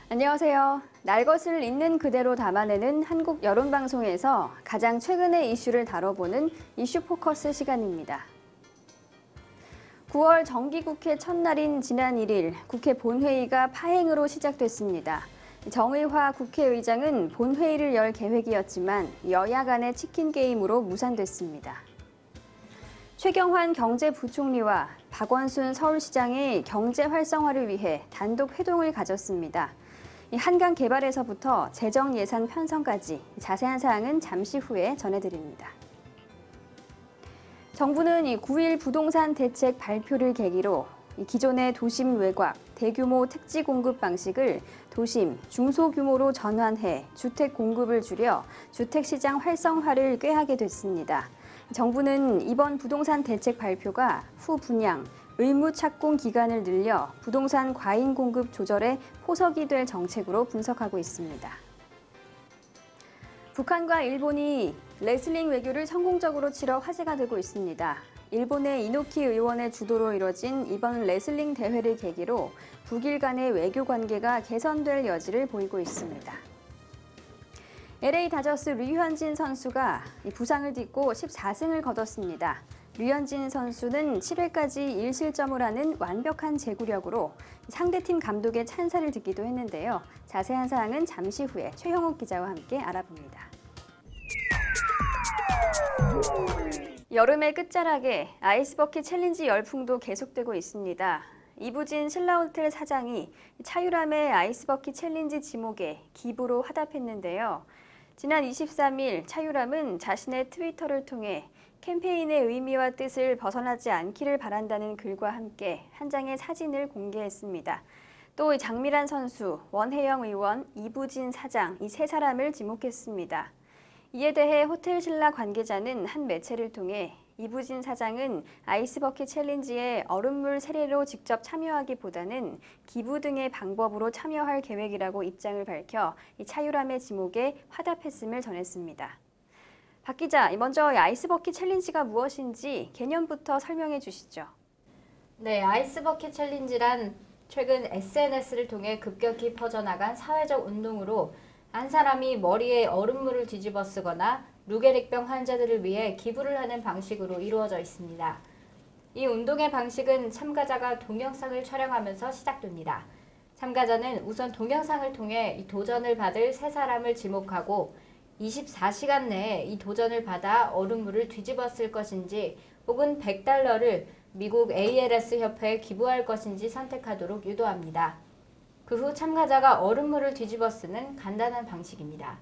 안녕하세요. 날 것을 있는 그대로 담아내는 한국 여론방송에서 가장 최근의 이슈를 다뤄보는 이슈 포커스 시간입니다. 9월 정기국회 첫날인 지난 1일 국회 본회의가 파행으로 시작됐습니다. 정의화 국회의장은 본회의를 열 계획이었지만 여야 간의 치킨 게임으로 무산됐습니다. 최경환 경제부총리와 박원순 서울시장이 경제 활성화를 위해 단독 회동을 가졌습니다. 한강 개발에서부터 재정 예산 편성까지 자세한 사항은 잠시 후에 전해드립니다. 정부는 9일 부동산 대책 발표를 계기로 기존의 도심 외곽, 대규모 택지 공급 방식을 도심, 중소규모로 전환해 주택 공급을 줄여 주택시장 활성화를 꾀하게 됐습니다. 정부는 이번 부동산 대책 발표가 후 분양, 의무 착공 기간을 늘려 부동산 과잉 공급 조절에 포석이 될 정책으로 분석하고 있습니다. 북한과 일본이 레슬링 외교를 성공적으로 치러 화제가 되고 있습니다. 일본의 이노키 의원의 주도로 이뤄진 이번 레슬링 대회를 계기로 북일 간의 외교 관계가 개선될 여지를 보이고 있습니다. LA 다저스 류현진 선수가 부상을 딛고 14승을 거뒀습니다. 류현진 선수는 7회까지 1실점을 하는 완벽한 제구력으로 상대팀 감독의 찬사를 듣기도 했는데요. 자세한 사항은 잠시 후에 최형욱 기자와 함께 알아봅니다. 여름의 끝자락에 아이스버킷 챌린지 열풍도 계속되고 있습니다. 이부진 신라호텔 사장이 차유람의 아이스버킷 챌린지 지목에 기부로 화답했는데요. 지난 23일 차유람은 자신의 트위터를 통해 캠페인의 의미와 뜻을 벗어나지 않기를 바란다는 글과 함께 한 장의 사진을 공개했습니다. 또 장미란 선수, 원혜영 의원, 이부진 사장 이 세 사람을 지목했습니다. 이에 대해 호텔 신라 관계자는 한 매체를 통해 이부진 사장은 아이스버킷 챌린지에 얼음물 세례로 직접 참여하기보다는 기부 등의 방법으로 참여할 계획이라고 입장을 밝혀 이 차유람의 지목에 화답했음을 전했습니다. 박 기자, 먼저 아이스버킷 챌린지가 무엇인지 개념부터 설명해 주시죠. 네, 아이스버킷 챌린지란 최근 SNS를 통해 급격히 퍼져나간 사회적 운동으로 한 사람이 머리에 얼음물을 뒤집어 쓰거나 루게릭병 환자들을 위해 기부를 하는 방식으로 이루어져 있습니다. 이 운동의 방식은 참가자가 동영상을 촬영하면서 시작됩니다. 참가자는 우선 동영상을 통해 이 도전을 받을 세 사람을 지목하고 24시간 내에 이 도전을 받아 얼음물을 뒤집어 쓸 것인지 혹은 $100를 미국 ALS 협회에 기부할 것인지 선택하도록 유도합니다. 그 후 참가자가 얼음물을 뒤집어 쓰는 간단한 방식입니다.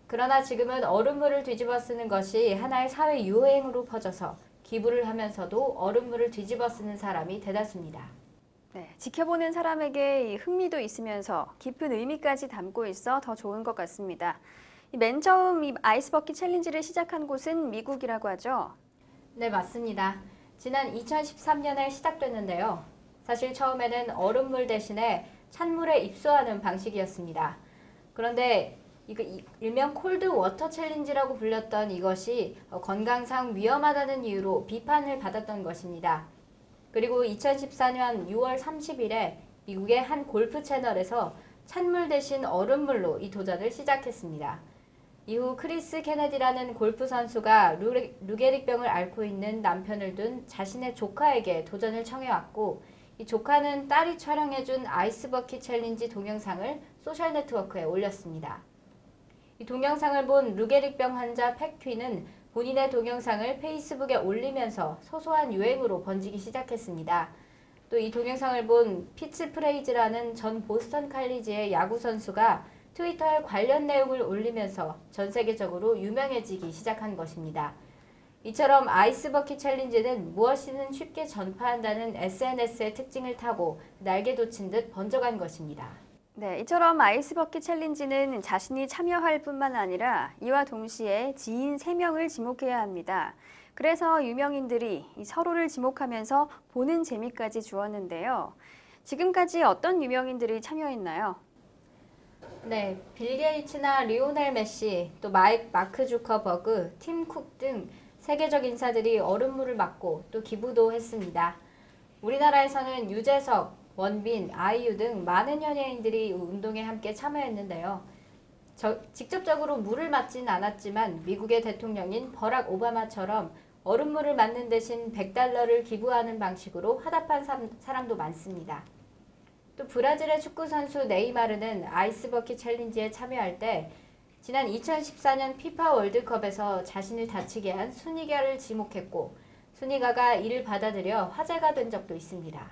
그러나 지금은 얼음물을 뒤집어 쓰는 것이 하나의 사회 유행으로 퍼져서 기부를 하면서도 얼음물을 뒤집어 쓰는 사람이 대다수입니다. 네, 지켜보는 사람에게 흥미도 있으면서 깊은 의미까지 담고 있어 더 좋은 것 같습니다. 맨 처음 이 아이스버킷 챌린지를 시작한 곳은 미국이라고 하죠? 네, 맞습니다. 지난 2013년에 시작됐는데요. 사실 처음에는 얼음물 대신에 찬물에 입수하는 방식이었습니다. 그런데 일명 콜드 워터 챌린지라고 불렸던 이것이 건강상 위험하다는 이유로 비판을 받았던 것입니다. 그리고 2014년 6월 30일에 미국의 한 골프 채널에서 찬물 대신 얼음물로 이 도전을 시작했습니다. 이후 크리스 케네디라는 골프 선수가 루게릭병을 앓고 있는 남편을 둔 자신의 조카에게 도전을 청해왔고 이 조카는 딸이 촬영해준 아이스버킷 챌린지 동영상을 소셜네트워크에 올렸습니다. 이 동영상을 본 루게릭병 환자 팩퀴는 본인의 동영상을 페이스북에 올리면서 소소한 유행으로 번지기 시작했습니다. 또 이 동영상을 본 피츠 프레이즈라는 전 보스턴 칼리지의 야구 선수가 트위터에 관련 내용을 올리면서 전 세계적으로 유명해지기 시작한 것입니다. 이처럼 아이스버킷 챌린지는 무엇이든 쉽게 전파한다는 SNS의 특징을 타고 날개 돋친 듯 번져간 것입니다. 네, 이처럼 아이스버킷 챌린지는 자신이 참여할 뿐만 아니라 이와 동시에 지인 3명을 지목해야 합니다. 그래서 유명인들이 서로를 지목하면서 보는 재미까지 주었는데요. 지금까지 어떤 유명인들이 참여했나요? 네, 빌 게이츠나 리오넬 메시, 또 마크 주커버그, 팀 쿡 등 세계적 인사들이 얼음물을 맞고 또 기부도 했습니다. 우리나라에서는 유재석, 원빈, 아이유 등 많은 연예인들이 운동에 함께 참여했는데요. 직접적으로 물을 맞진 않았지만 미국의 대통령인 버락 오바마처럼 얼음물을 맞는 대신 $100를 기부하는 방식으로 화답한 사람도 많습니다. 또 브라질의 축구 선수 네이마르는 아이스버킷 챌린지에 참여할 때 지난 2014년 피파 월드컵에서 자신을 다치게 한 순이가를 지목했고 순이가가 이를 받아들여 화제가 된 적도 있습니다.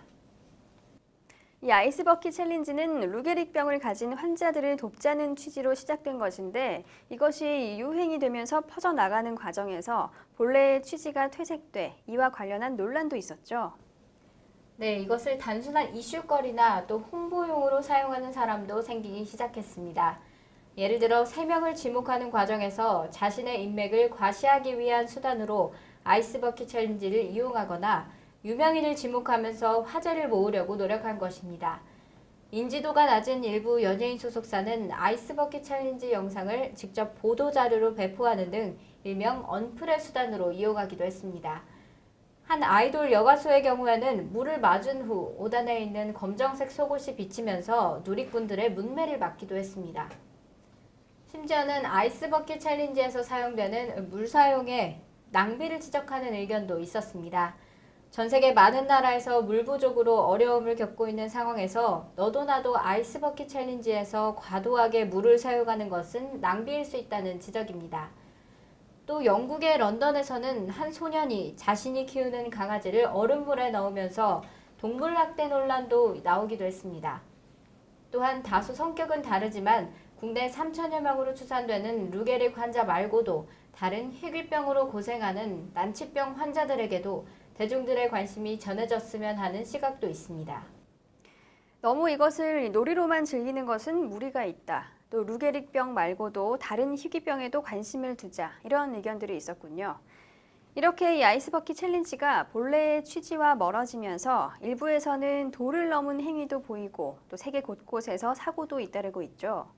이 아이스버킷 챌린지는 루게릭병을 가진 환자들을 돕자는 취지로 시작된 것인데 이것이 유행이 되면서 퍼져나가는 과정에서 본래의 취지가 퇴색돼 이와 관련한 논란도 있었죠. 네, 이것을 단순한 이슈거리나 또 홍보용으로 사용하는 사람도 생기기 시작했습니다. 예를 들어 3명을 지목하는 과정에서 자신의 인맥을 과시하기 위한 수단으로 아이스버킷 챌린지를 이용하거나 유명인을 지목하면서 화제를 모으려고 노력한 것입니다. 인지도가 낮은 일부 연예인 소속사는 아이스버킷 챌린지 영상을 직접 보도자료로 배포하는 등 일명 언플의 수단으로 이용하기도 했습니다. 한 아이돌 여가수의 경우에는 물을 맞은 후 5단에 있는 검정색 속옷이 비치면서 누리꾼들의 문매를 막기도 했습니다. 심지어는 아이스버킷 챌린지에서 사용되는 물 사용에 낭비를 지적하는 의견도 있었습니다. 전 세계 많은 나라에서 물 부족으로 어려움을 겪고 있는 상황에서 너도 나도 아이스버킷 챌린지에서 과도하게 물을 사용하는 것은 낭비일 수 있다는 지적입니다. 또 영국의 런던에서는 한 소년이 자신이 키우는 강아지를 얼음물에 넣으면서 동물학대 논란도 나오기도 했습니다. 또한 다소 성격은 다르지만 국내 3천여 명으로 추산되는 루게릭 환자 말고도 다른 희귀병으로 고생하는 난치병 환자들에게도 대중들의 관심이 전해졌으면 하는 시각도 있습니다. 너무 이것을 놀이로만 즐기는 것은 무리가 있다. 또 루게릭병 말고도 다른 희귀병에도 관심을 두자 이런 의견들이 있었군요. 이렇게 이 아이스버킷 챌린지가 본래의 취지와 멀어지면서 일부에서는 도를 넘은 행위도 보이고 또 세계 곳곳에서 사고도 잇따르고 있죠.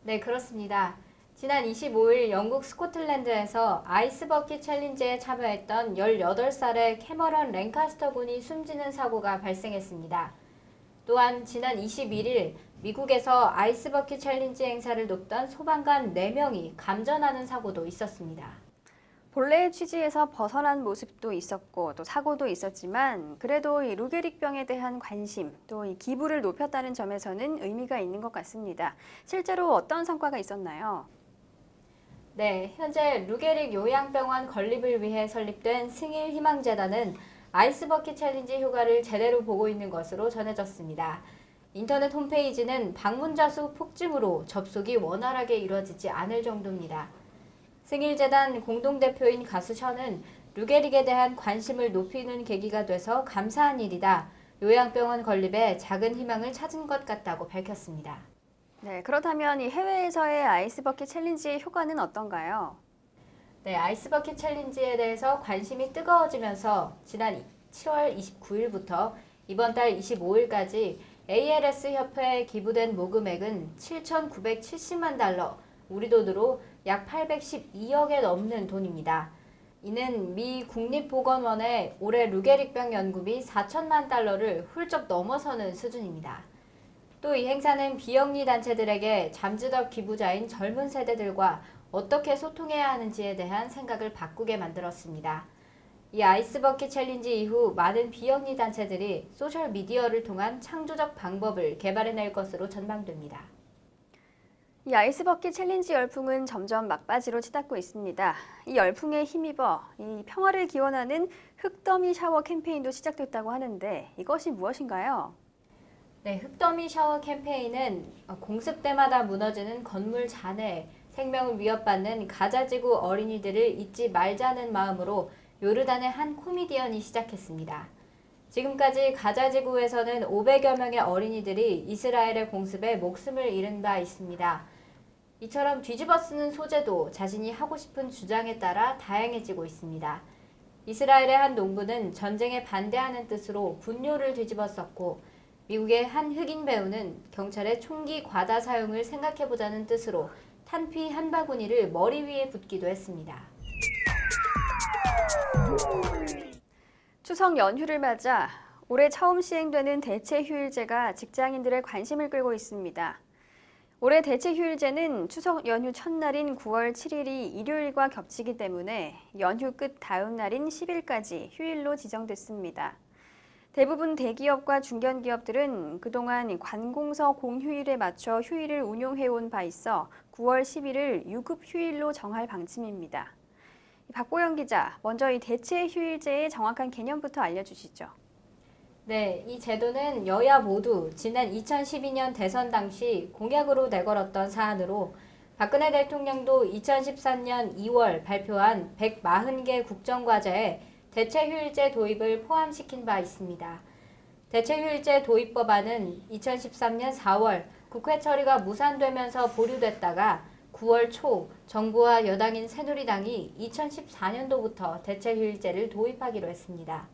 네, 그렇습니다. 지난 25일 영국 스코틀랜드에서 아이스버킷 챌린지에 참여했던 18살의 캐머런 랭카스터 군이 숨지는 사고가 발생했습니다. 또한 지난 21일 미국에서 아이스버킷 챌린지 행사를 돕던 소방관 4명이 감전하는 사고도 있었습니다. 본래의 취지에서 벗어난 모습도 있었고 또 사고도 있었지만 그래도 이 루게릭병에 대한 관심 또 이 기부를 높였다는 점에서는 의미가 있는 것 같습니다. 실제로 어떤 성과가 있었나요? 네, 현재 루게릭 요양병원 건립을 위해 설립된 승일희망재단은 아이스버킷 챌린지 효과를 제대로 보고 있는 것으로 전해졌습니다. 인터넷 홈페이지는 방문자 수 폭증으로 접속이 원활하게 이루어지지 않을 정도입니다. 승일재단 공동대표인 가수 션은 루게릭에 대한 관심을 높이는 계기가 돼서 감사한 일이다. 요양병원 건립에 작은 희망을 찾은 것 같다고 밝혔습니다. 네, 그렇다면 이 해외에서의 아이스버킷 챌린지의 효과는 어떤가요? 네, 아이스버킷 챌린지에 대해서 관심이 뜨거워지면서 지난 7월 29일부터 이번 달 25일까지 ALS 협회에 기부된 모금액은 7,970만 달러, 우리 돈으로 약 812억에 넘는 돈입니다. 이는 미 국립보건원의 올해 루게릭병 연구비 4천만 달러를 훌쩍 넘어서는 수준입니다. 또 이 행사는 비영리 단체들에게 잠재적 기부자인 젊은 세대들과 어떻게 소통해야 하는지에 대한 생각을 바꾸게 만들었습니다. 이 아이스버킷 챌린지 이후 많은 비영리 단체들이 소셜미디어를 통한 창조적 방법을 개발해낼 것으로 전망됩니다. 이 아이스버킷 챌린지 열풍은 점점 막바지로 치닫고 있습니다. 이 열풍에 힘입어 이 평화를 기원하는 흙더미 샤워 캠페인도 시작됐다고 하는데 이것이 무엇인가요? 네, 흙더미 샤워 캠페인은 공습 때마다 무너지는 건물 잔해에 생명을 위협받는 가자지구 어린이들을 잊지 말자는 마음으로 요르단의 한 코미디언이 시작했습니다. 지금까지 가자지구에서는 500여 명의 어린이들이 이스라엘의 공습에 목숨을 잃은 바 있습니다. 이처럼 뒤집어쓰는 소재도 자신이 하고 싶은 주장에 따라 다양해지고 있습니다. 이스라엘의 한 농부는 전쟁에 반대하는 뜻으로 분뇨를 뒤집어썼고 미국의 한 흑인 배우는 경찰의 총기 과다 사용을 생각해보자는 뜻으로 탄피 한 바구니를 머리 위에 붓기도 했습니다. 추석 연휴를 맞아 올해 처음 시행되는 대체휴일제가 직장인들의 관심을 끌고 있습니다. 올해 대체휴일제는 추석 연휴 첫날인 9월 7일이 일요일과 겹치기 때문에 연휴 끝 다음 날인 10일까지 휴일로 지정됐습니다. 대부분 대기업과 중견기업들은 그동안 관공서 공휴일에 맞춰 휴일을 운용해온 바 있어 9월 10일을 유급 휴일로 정할 방침입니다. 박보영 기자, 먼저 이 대체휴일제의 정확한 개념부터 알려주시죠. 네, 이 제도는 여야 모두 지난 2012년 대선 당시 공약으로 내걸었던 사안으로 박근혜 대통령도 2013년 2월 발표한 140개 국정과제에 대체휴일제 도입을 포함시킨 바 있습니다. 대체휴일제 도입법안은 2013년 4월 국회 처리가 무산되면서 보류됐다가 9월 초 정부와 여당인 새누리당이 2014년도부터 대체휴일제를 도입하기로 했습니다.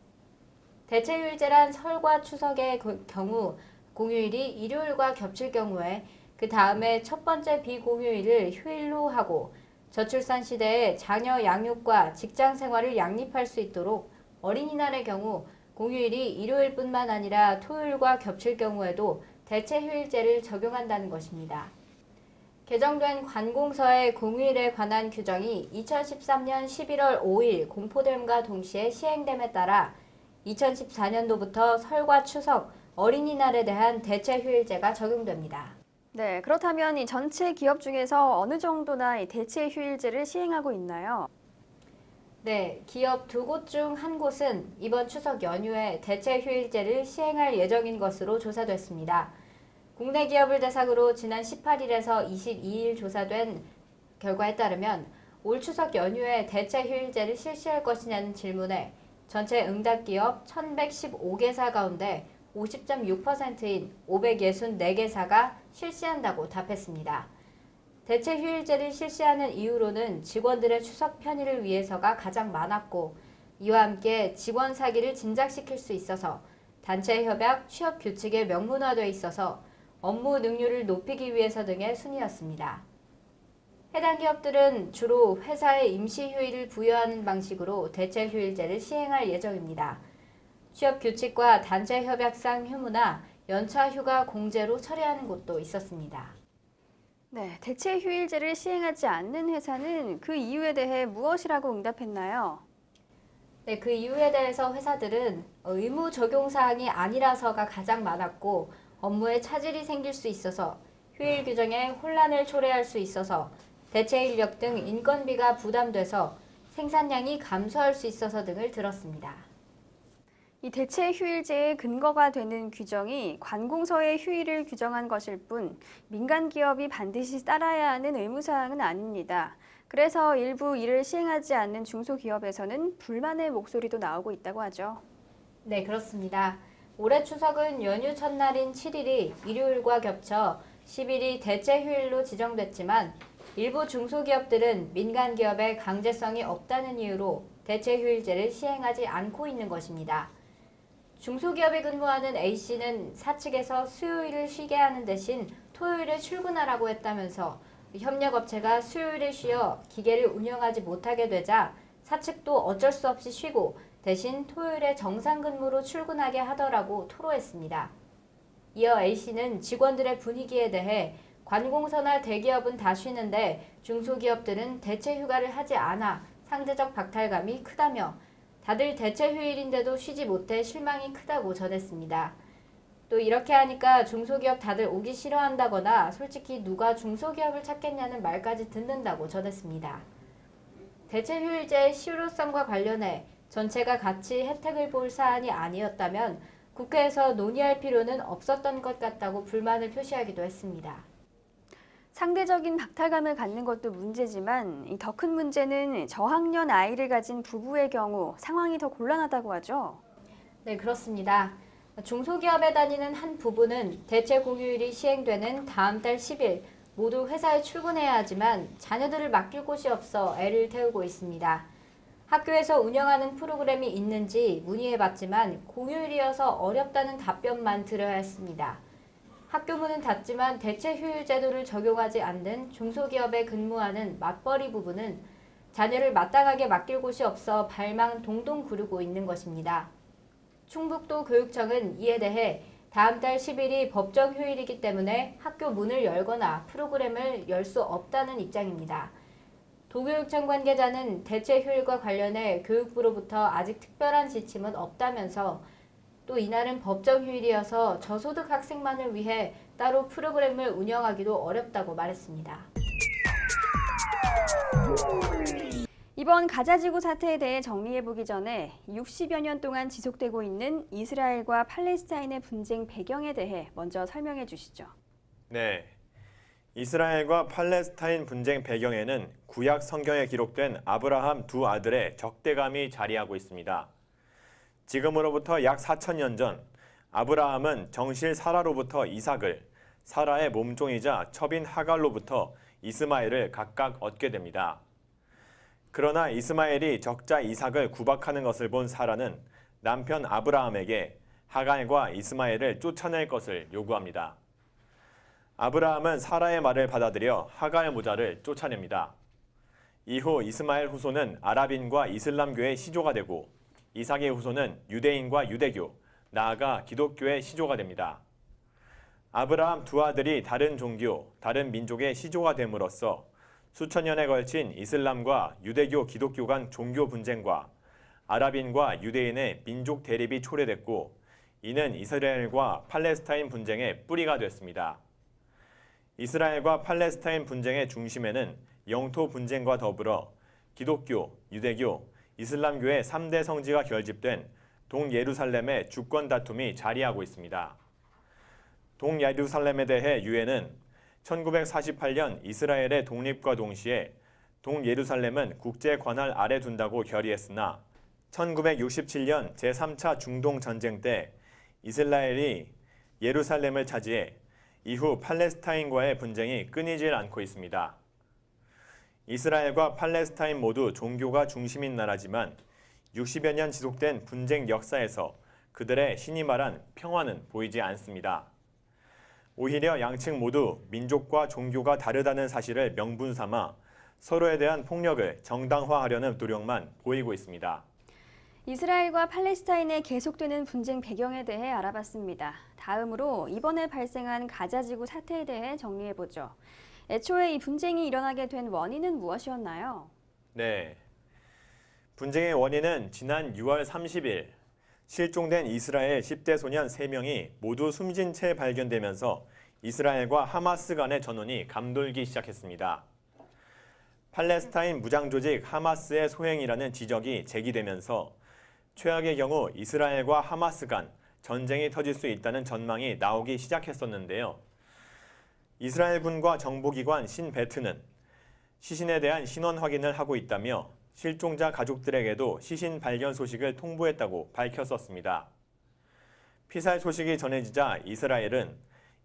대체휴일제란 설과 추석의 경우 공휴일이 일요일과 겹칠 경우에 그 다음에 첫 번째 비공휴일을 휴일로 하고 저출산 시대에 자녀 양육과 직장 생활을 양립할 수 있도록 어린이날의 경우 공휴일이 일요일뿐만 아니라 토요일과 겹칠 경우에도 대체휴일제를 적용한다는 것입니다. 개정된 관공서의 공휴일에 관한 규정이 2013년 11월 5일 공포됨과 동시에 시행됨에 따라 2014년도부터 설과 추석, 어린이날에 대한 대체휴일제가 적용됩니다. 네, 그렇다면 이 전체 기업 중에서 어느 정도나 이 대체휴일제를 시행하고 있나요? 네, 기업 두 곳 중 한 곳은 이번 추석 연휴에 대체휴일제를 시행할 예정인 것으로 조사됐습니다. 국내 기업을 대상으로 지난 18일에서 22일 조사된 결과에 따르면 올 추석 연휴에 대체휴일제를 실시할 것이냐는 질문에 전체 응답 기업 1115개사 가운데 50.6%인 564개사가 실시한다고 답했습니다. 대체휴일제를 실시하는 이유로는 직원들의 추석 편의를 위해서가 가장 많았고 이와 함께 직원 사기를 진작시킬 수 있어서 단체 협약, 취업 규칙에 명문화돼 있어서 업무 능률을 높이기 위해서 등의 순이었습니다. 해당 기업들은 주로 회사에 임시휴일을 부여하는 방식으로 대체휴일제를 시행할 예정입니다. 취업 규칙과 단체 협약상 휴무나 연차 휴가 공제로 처리하는 곳도 있었습니다. 네, 대체휴일제를 시행하지 않는 회사는 그 이유에 대해 무엇이라고 응답했나요? 네, 그 이유에 대해서 회사들은 의무 적용 사항이 아니라서가 가장 많았고 업무에 차질이 생길 수 있어서 휴일 규정에 혼란을 초래할 수 있어서 대체 인력 등 인건비가 부담돼서 생산량이 감소할 수 있어서 등을 들었습니다. 이 대체휴일제의 근거가 되는 규정이 관공서의 휴일을 규정한 것일 뿐 민간 기업이 반드시 따라야 하는 의무사항은 아닙니다. 그래서 일부 이를 시행하지 않는 중소기업에서는 불만의 목소리도 나오고 있다고 하죠. 네, 그렇습니다. 올해 추석은 연휴 첫날인 7일이 일요일과 겹쳐 10일이 대체휴일로 지정됐지만 일부 중소기업들은 민간 기업의 강제성이 없다는 이유로 대체휴일제를 시행하지 않고 있는 것입니다. 중소기업에 근무하는 A씨는 사측에서 수요일을 쉬게 하는 대신 토요일에 출근하라고 했다면서 협력업체가 수요일에 쉬어 기계를 운영하지 못하게 되자 사측도 어쩔 수 없이 쉬고 대신 토요일에 정상 근무로 출근하게 하더라고 토로했습니다. 이어 A씨는 직원들의 분위기에 대해 관공서나 대기업은 다 쉬는데 중소기업들은 대체 휴가를 하지 않아 상대적 박탈감이 크다며 다들 대체 휴일인데도 쉬지 못해 실망이 크다고 전했습니다. 또 이렇게 하니까 중소기업 다들 오기 싫어한다거나 솔직히 누가 중소기업을 찾겠냐는 말까지 듣는다고 전했습니다. 대체 휴일제의 실효성과 관련해 전체가 같이 혜택을 볼 사안이 아니었다면 국회에서 논의할 필요는 없었던 것 같다고 불만을 표시하기도 했습니다. 상대적인 박탈감을 갖는 것도 문제지만 더 큰 문제는 저학년 아이를 가진 부부의 경우 상황이 더 곤란하다고 하죠. 네, 그렇습니다. 중소기업에 다니는 한 부부는 대체 공휴일이 시행되는 다음 달 10일 모두 회사에 출근해야 하지만 자녀들을 맡길 곳이 없어 애를 태우고 있습니다. 학교에서 운영하는 프로그램이 있는지 문의해봤지만 공휴일이어서 어렵다는 답변만 들어야 했습니다. 학교 문은 닫지만 대체 휴일 제도를 적용하지 않는 중소기업에 근무하는 맞벌이 부부는 자녀를 마땅하게 맡길 곳이 없어 발망 동동 구르고 있는 것입니다. 충북도 교육청은 이에 대해 다음 달 10일이 법정 휴일이기 때문에 학교 문을 열거나 프로그램을 열 수 없다는 입장입니다. 도교육청 관계자는 대체 휴일과 관련해 교육부로부터 아직 특별한 지침은 없다면서 또 이날은 법정 휴일이어서 저소득 학생만을 위해 따로 프로그램을 운영하기도 어렵다고 말했습니다. 이번 가자지구 사태에 대해 정리해보기 전에 60여 년 동안 지속되고 있는 이스라엘과 팔레스타인의 분쟁 배경에 대해 먼저 설명해 주시죠. 네. 이스라엘과 팔레스타인 분쟁 배경에는 구약 성경에 기록된 아브라함 두 아들의 적대감이 자리하고 있습니다. 지금으로부터 약 4,000년 전 아브라함은 정실 사라로부터 이삭을, 사라의 몸종이자 첩인 하갈로부터 이스마엘을 각각 얻게 됩니다. 그러나 이스마엘이 적자 이삭을 구박하는 것을 본 사라는 남편 아브라함에게 하갈과 이스마엘을 쫓아낼 것을 요구합니다. 아브라함은 사라의 말을 받아들여 하갈 모자를 쫓아냅니다. 이후 이스마엘 후손은 아랍인과 이슬람교의 시조가 되고 이삭의 후손은 유대인과 유대교, 나아가 기독교의 시조가 됩니다. 아브라함 두 아들이 다른 종교, 다른 민족의 시조가 됨으로써 수천 년에 걸친 이슬람과 유대교, 기독교 간 종교 분쟁과 아랍인과 유대인의 민족 대립이 초래됐고 이는 이스라엘과 팔레스타인 분쟁의 뿌리가 됐습니다. 이스라엘과 팔레스타인 분쟁의 중심에는 영토 분쟁과 더불어 기독교, 유대교, 이슬람교의 3대 성지가 결집된 동예루살렘의 주권 다툼이 자리하고 있습니다. 동예루살렘에 대해 유엔은 1948년 이스라엘의 독립과 동시에 동예루살렘은 국제 관할 아래 둔다고 결의했으나 1967년 제3차 중동 전쟁 때 이스라엘이 예루살렘을 차지해 이후 팔레스타인과의 분쟁이 끊이질 않고 있습니다. 이스라엘과 팔레스타인 모두 종교가 중심인 나라지만 60여 년 지속된 분쟁 역사에서 그들의 신이 말한 평화는 보이지 않습니다. 오히려 양측 모두 민족과 종교가 다르다는 사실을 명분 삼아 서로에 대한 폭력을 정당화하려는 노력만 보이고 있습니다. 이스라엘과 팔레스타인의 계속되는 분쟁 배경에 대해 알아봤습니다. 다음으로 이번에 발생한 가자지구 사태에 대해 정리해보죠. 애초에 이 분쟁이 일어나게 된 원인은 무엇이었나요? 네. 분쟁의 원인은 지난 6월 30일 실종된 이스라엘 10대 소년 3명이 모두 숨진 채 발견되면서 이스라엘과 하마스 간의 전원이 감돌기 시작했습니다. 팔레스타인 무장조직 하마스의 소행이라는 지적이 제기되면서 최악의 경우 이스라엘과 하마스 간 전쟁이 터질 수 있다는 전망이 나오기 시작했었는데요. 이스라엘군과 정보기관 신베트는 시신에 대한 신원 확인을 하고 있다며 실종자 가족들에게도 시신 발견 소식을 통보했다고 밝혔었습니다. 피살 소식이 전해지자 이스라엘은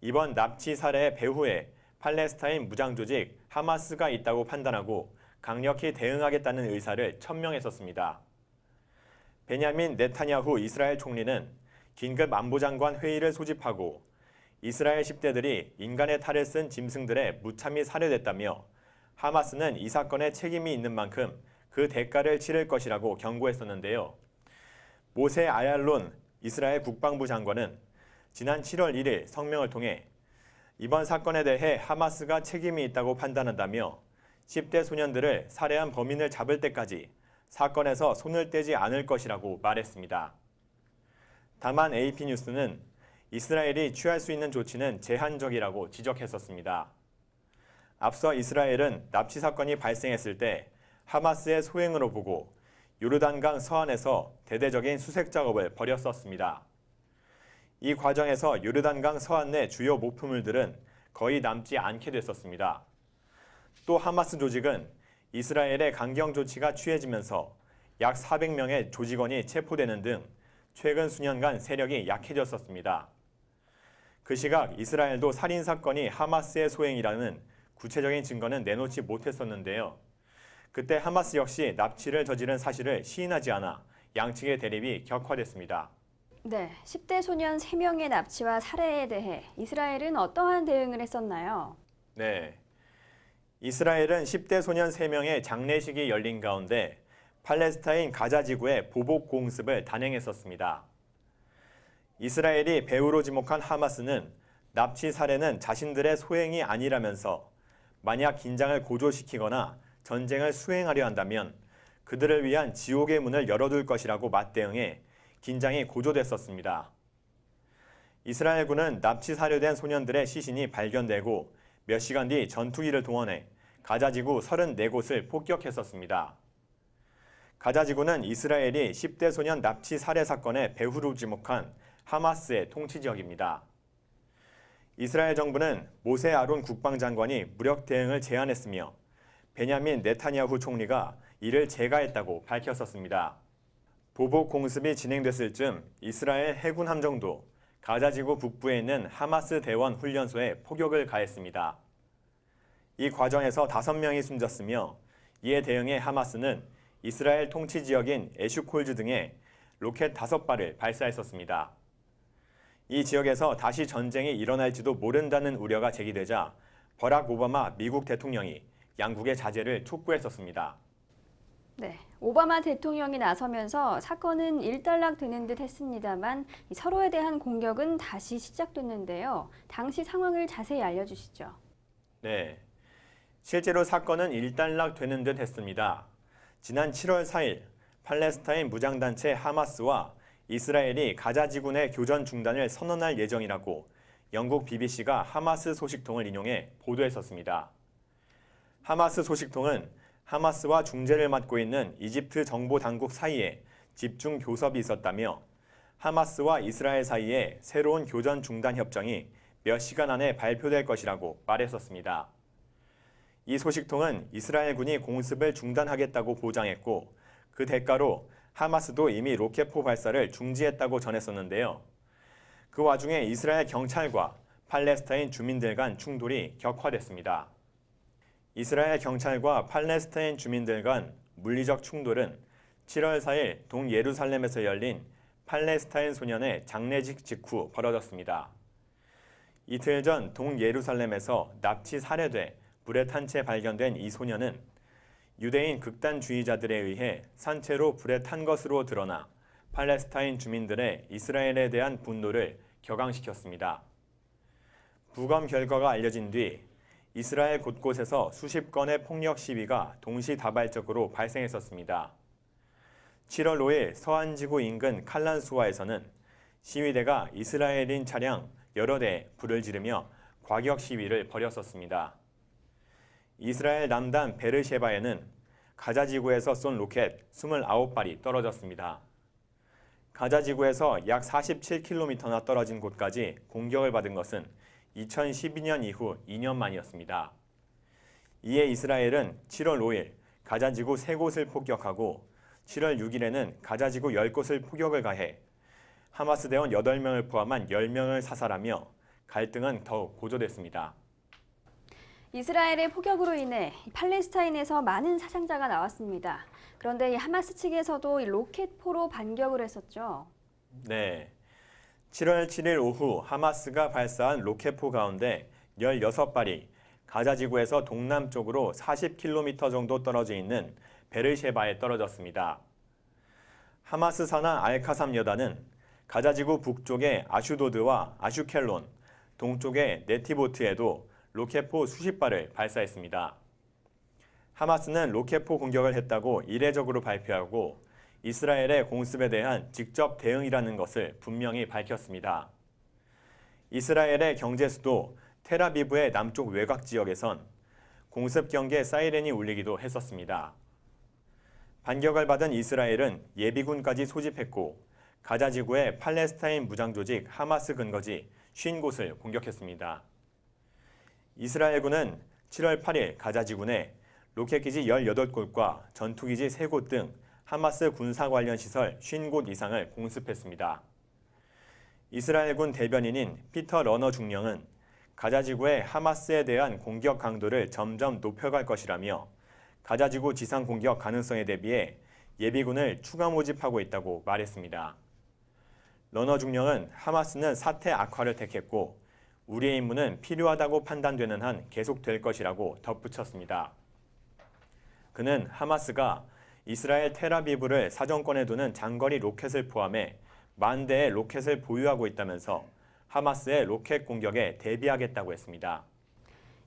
이번 납치 살해의 배후에 팔레스타인 무장조직 하마스가 있다고 판단하고 강력히 대응하겠다는 의사를 천명했었습니다. 베냐민 네타냐후 이스라엘 총리는 긴급 안보장관 회의를 소집하고 이스라엘 10대들이 인간의 탈을 쓴 짐승들에 무참히 살해됐다며 하마스는 이 사건에 책임이 있는 만큼 그 대가를 치를 것이라고 경고했었는데요. 모세 아얄론 이스라엘 국방부 장관은 지난 7월 1일 성명을 통해 이번 사건에 대해 하마스가 책임이 있다고 판단한다며 10대 소년들을 살해한 범인을 잡을 때까지 사건에서 손을 떼지 않을 것이라고 말했습니다. 다만 AP뉴스는 이스라엘이 취할 수 있는 조치는 제한적이라고 지적했었습니다. 앞서 이스라엘은 납치 사건이 발생했을 때 하마스의 소행으로 보고 요르단강 서안에서 대대적인 수색 작업을 벌였었습니다. 이 과정에서 요르단강 서안 내 주요 목표물들은 거의 남지 않게 됐었습니다. 또 하마스 조직은 이스라엘의 강경 조치가 취해지면서 약 400명의 조직원이 체포되는 등 최근 수년간 세력이 약해졌었습니다. 그 시각 이스라엘도 살인사건이 하마스의 소행이라는 구체적인 증거는 내놓지 못했었는데요. 그때 하마스 역시 납치를 저지른 사실을 시인하지 않아 양측의 대립이 격화됐습니다. 네, 10대 소년 3명의 납치와 살해에 대해 이스라엘은 어떠한 대응을 했었나요? 네, 이스라엘은 10대 소년 3명의 장례식이 열린 가운데 팔레스타인 가자 지구의 보복 공습을 단행했었습니다. 이스라엘이 배후로 지목한 하마스는 납치 살해는 자신들의 소행이 아니라면서 만약 긴장을 고조시키거나 전쟁을 수행하려 한다면 그들을 위한 지옥의 문을 열어둘 것이라고 맞대응해 긴장이 고조됐었습니다. 이스라엘군은 납치 살해된 소년들의 시신이 발견되고 몇 시간 뒤 전투기를 동원해 가자지구 34곳을 폭격했었습니다. 가자지구는 이스라엘이 10대 소년 납치 살해 사건의 배후로 지목한 하마스의 통치 지역입니다. 이스라엘 정부는 모세 아론 국방장관이 무력 대응을 제안했으며 베냐민 네타냐후 총리가 이를 재가했다고 밝혔었습니다. 보복 공습이 진행됐을 즈음 이스라엘 해군 함정도 가자지구 북부에 있는 하마스 대원 훈련소에 포격을 가했습니다. 이 과정에서 5명이 숨졌으며 이에 대응해 하마스는 이스라엘 통치 지역인 에슈콜즈 등에 로켓 5발을 발사했었습니다. 이 지역에서 다시 전쟁이 일어날지도 모른다는 우려가 제기되자 버락 오바마 미국 대통령이 양국의 자제를 촉구했었습니다. 네, 오바마 대통령이 나서면서 사건은 일단락되는 듯 했습니다만 서로에 대한 공격은 다시 시작됐는데요. 당시 상황을 자세히 알려주시죠. 네, 실제로 사건은 일단락되는 듯 했습니다. 지난 7월 4일 팔레스타인 무장단체 하마스와 이스라엘이 가자지구 내 교전 중단을 선언할 예정이라고 영국 BBC가 하마스 소식통을 인용해 보도했었습니다. 하마스 소식통은 하마스와 중재를 맡고 있는 이집트 정보 당국 사이에 집중 교섭이 있었다며 하마스와 이스라엘 사이에 새로운 교전 중단 협정이 몇 시간 안에 발표될 것이라고 말했었습니다. 이 소식통은 이스라엘군이 공습을 중단하겠다고 보장했고 그 대가로 하마스도 이미 로켓포 발사를 중지했다고 전했었는데요. 그 와중에 이스라엘 경찰과 팔레스타인 주민들 간 충돌이 격화됐습니다. 이스라엘 경찰과 팔레스타인 주민들 간 물리적 충돌은 7월 4일 동예루살렘에서 열린 팔레스타인 소년의 장례식 직후 벌어졌습니다. 이틀 전 동예루살렘에서 납치 살해돼 불에 탄 채 발견된 이 소년은 유대인 극단주의자들에 의해 산채로 불에 탄 것으로 드러나 팔레스타인 주민들의 이스라엘에 대한 분노를 격앙시켰습니다. 부검 결과가 알려진 뒤 이스라엘 곳곳에서 수십 건의 폭력 시위가 동시다발적으로 발생했었습니다. 7월 5일 서안지구 인근 칼란수아에서는 시위대가 이스라엘인 차량 여러 대에 불을 지르며 과격 시위를 벌였었습니다. 이스라엘 남단 베르셰바에는 가자지구에서 쏜 로켓 29발이 떨어졌습니다. 가자지구에서 약 47km나 떨어진 곳까지 공격을 받은 것은 2012년 이후 2년 만이었습니다. 이에 이스라엘은 7월 5일 가자지구 3곳을 폭격하고 7월 6일에는 가자지구 10곳을 포격을 가해 하마스 대원 8명을 포함한 10명을 사살하며 갈등은 더욱 고조됐습니다. 이스라엘의 포격으로 인해 팔레스타인에서 많은 사상자가 나왔습니다. 그런데 이 하마스 측에서도 이 로켓포로 반격을 했었죠. 네. 7월 7일 오후 하마스가 발사한 로켓포 가운데 16발이 가자지구에서 동남쪽으로 40km 정도 떨어져 있는 베르셰바에 떨어졌습니다. 하마스 산하 알카삼 여단은 가자지구 북쪽의 아슈도드와 아슈켈론, 동쪽의 네티보트에도 로켓포 수십 발을 발사했습니다. 하마스는 로켓포 공격을 했다고 이례적으로 발표하고 이스라엘의 공습에 대한 직접 대응이라는 것을 분명히 밝혔습니다. 이스라엘의 경제 수도 텔아비브의 남쪽 외곽 지역에선 공습 경계 사이렌이 울리기도 했었습니다. 반격을 받은 이스라엘은 예비군까지 소집했고 가자지구의 팔레스타인 무장조직 하마스 근거지 50곳을 공격했습니다. 이스라엘군은 7월 8일 가자지구 내 로켓기지 18곳과 전투기지 3곳 등 하마스 군사 관련 시설 50곳 이상을 공습했습니다. 이스라엘군 대변인인 피터 러너 중령은 가자지구의 하마스에 대한 공격 강도를 점점 높여갈 것이라며 가자지구 지상 공격 가능성에 대비해 예비군을 추가 모집하고 있다고 말했습니다. 러너 중령은 하마스는 사태 악화를 택했고 우리의 임무는 필요하다고 판단되는 한 계속될 것이라고 덧붙였습니다. 그는 하마스가 이스라엘 텔아비브를 사정권에 두는 장거리 로켓을 포함해 10,000대의 로켓을 보유하고 있다면서 하마스의 로켓 공격에 대비하겠다고 했습니다.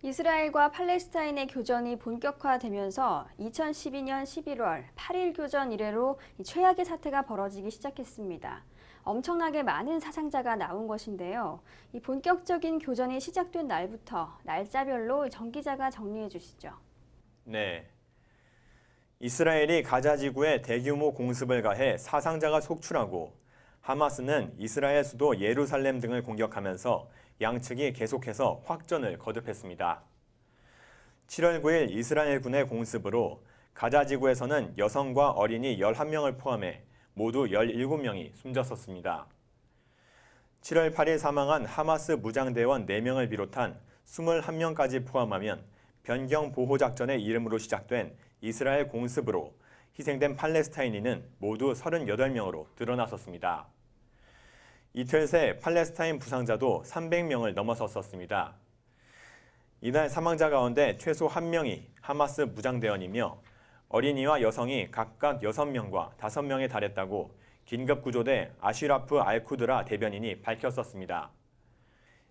이스라엘과 팔레스타인의 교전이 본격화되면서 2012년 11월 8일 교전 이래로 최악의 사태가 벌어지기 시작했습니다. 엄청나게 많은 사상자가 나온 것인데요. 이 본격적인 교전이 시작된 날부터 날짜별로 정 기자가 정리해 주시죠. 네. 이스라엘이 가자 지구에 대규모 공습을 가해 사상자가 속출하고 하마스는 이스라엘 수도 예루살렘 등을 공격하면서 양측이 계속해서 확전을 거듭했습니다. 7월 9일 이스라엘군의 공습으로 가자 지구에서는 여성과 어린이 11명을 포함해 모두 17명이 숨졌었습니다. 7월 8일 사망한 하마스 무장대원 4명을 비롯한 21명까지 포함하면 변경 보호작전의 이름으로 시작된 이스라엘 공습으로 희생된 팔레스타인인은 모두 38명으로 드러났었습니다. 이틀 새 팔레스타인 부상자도 300명을 넘어섰었습니다. 이날 사망자 가운데 최소 1명이 하마스 무장대원이며 어린이와 여성이 각각 6명과 5명에 달했다고 긴급구조대 아슈라프 알쿠드라 대변인이 밝혔었습니다.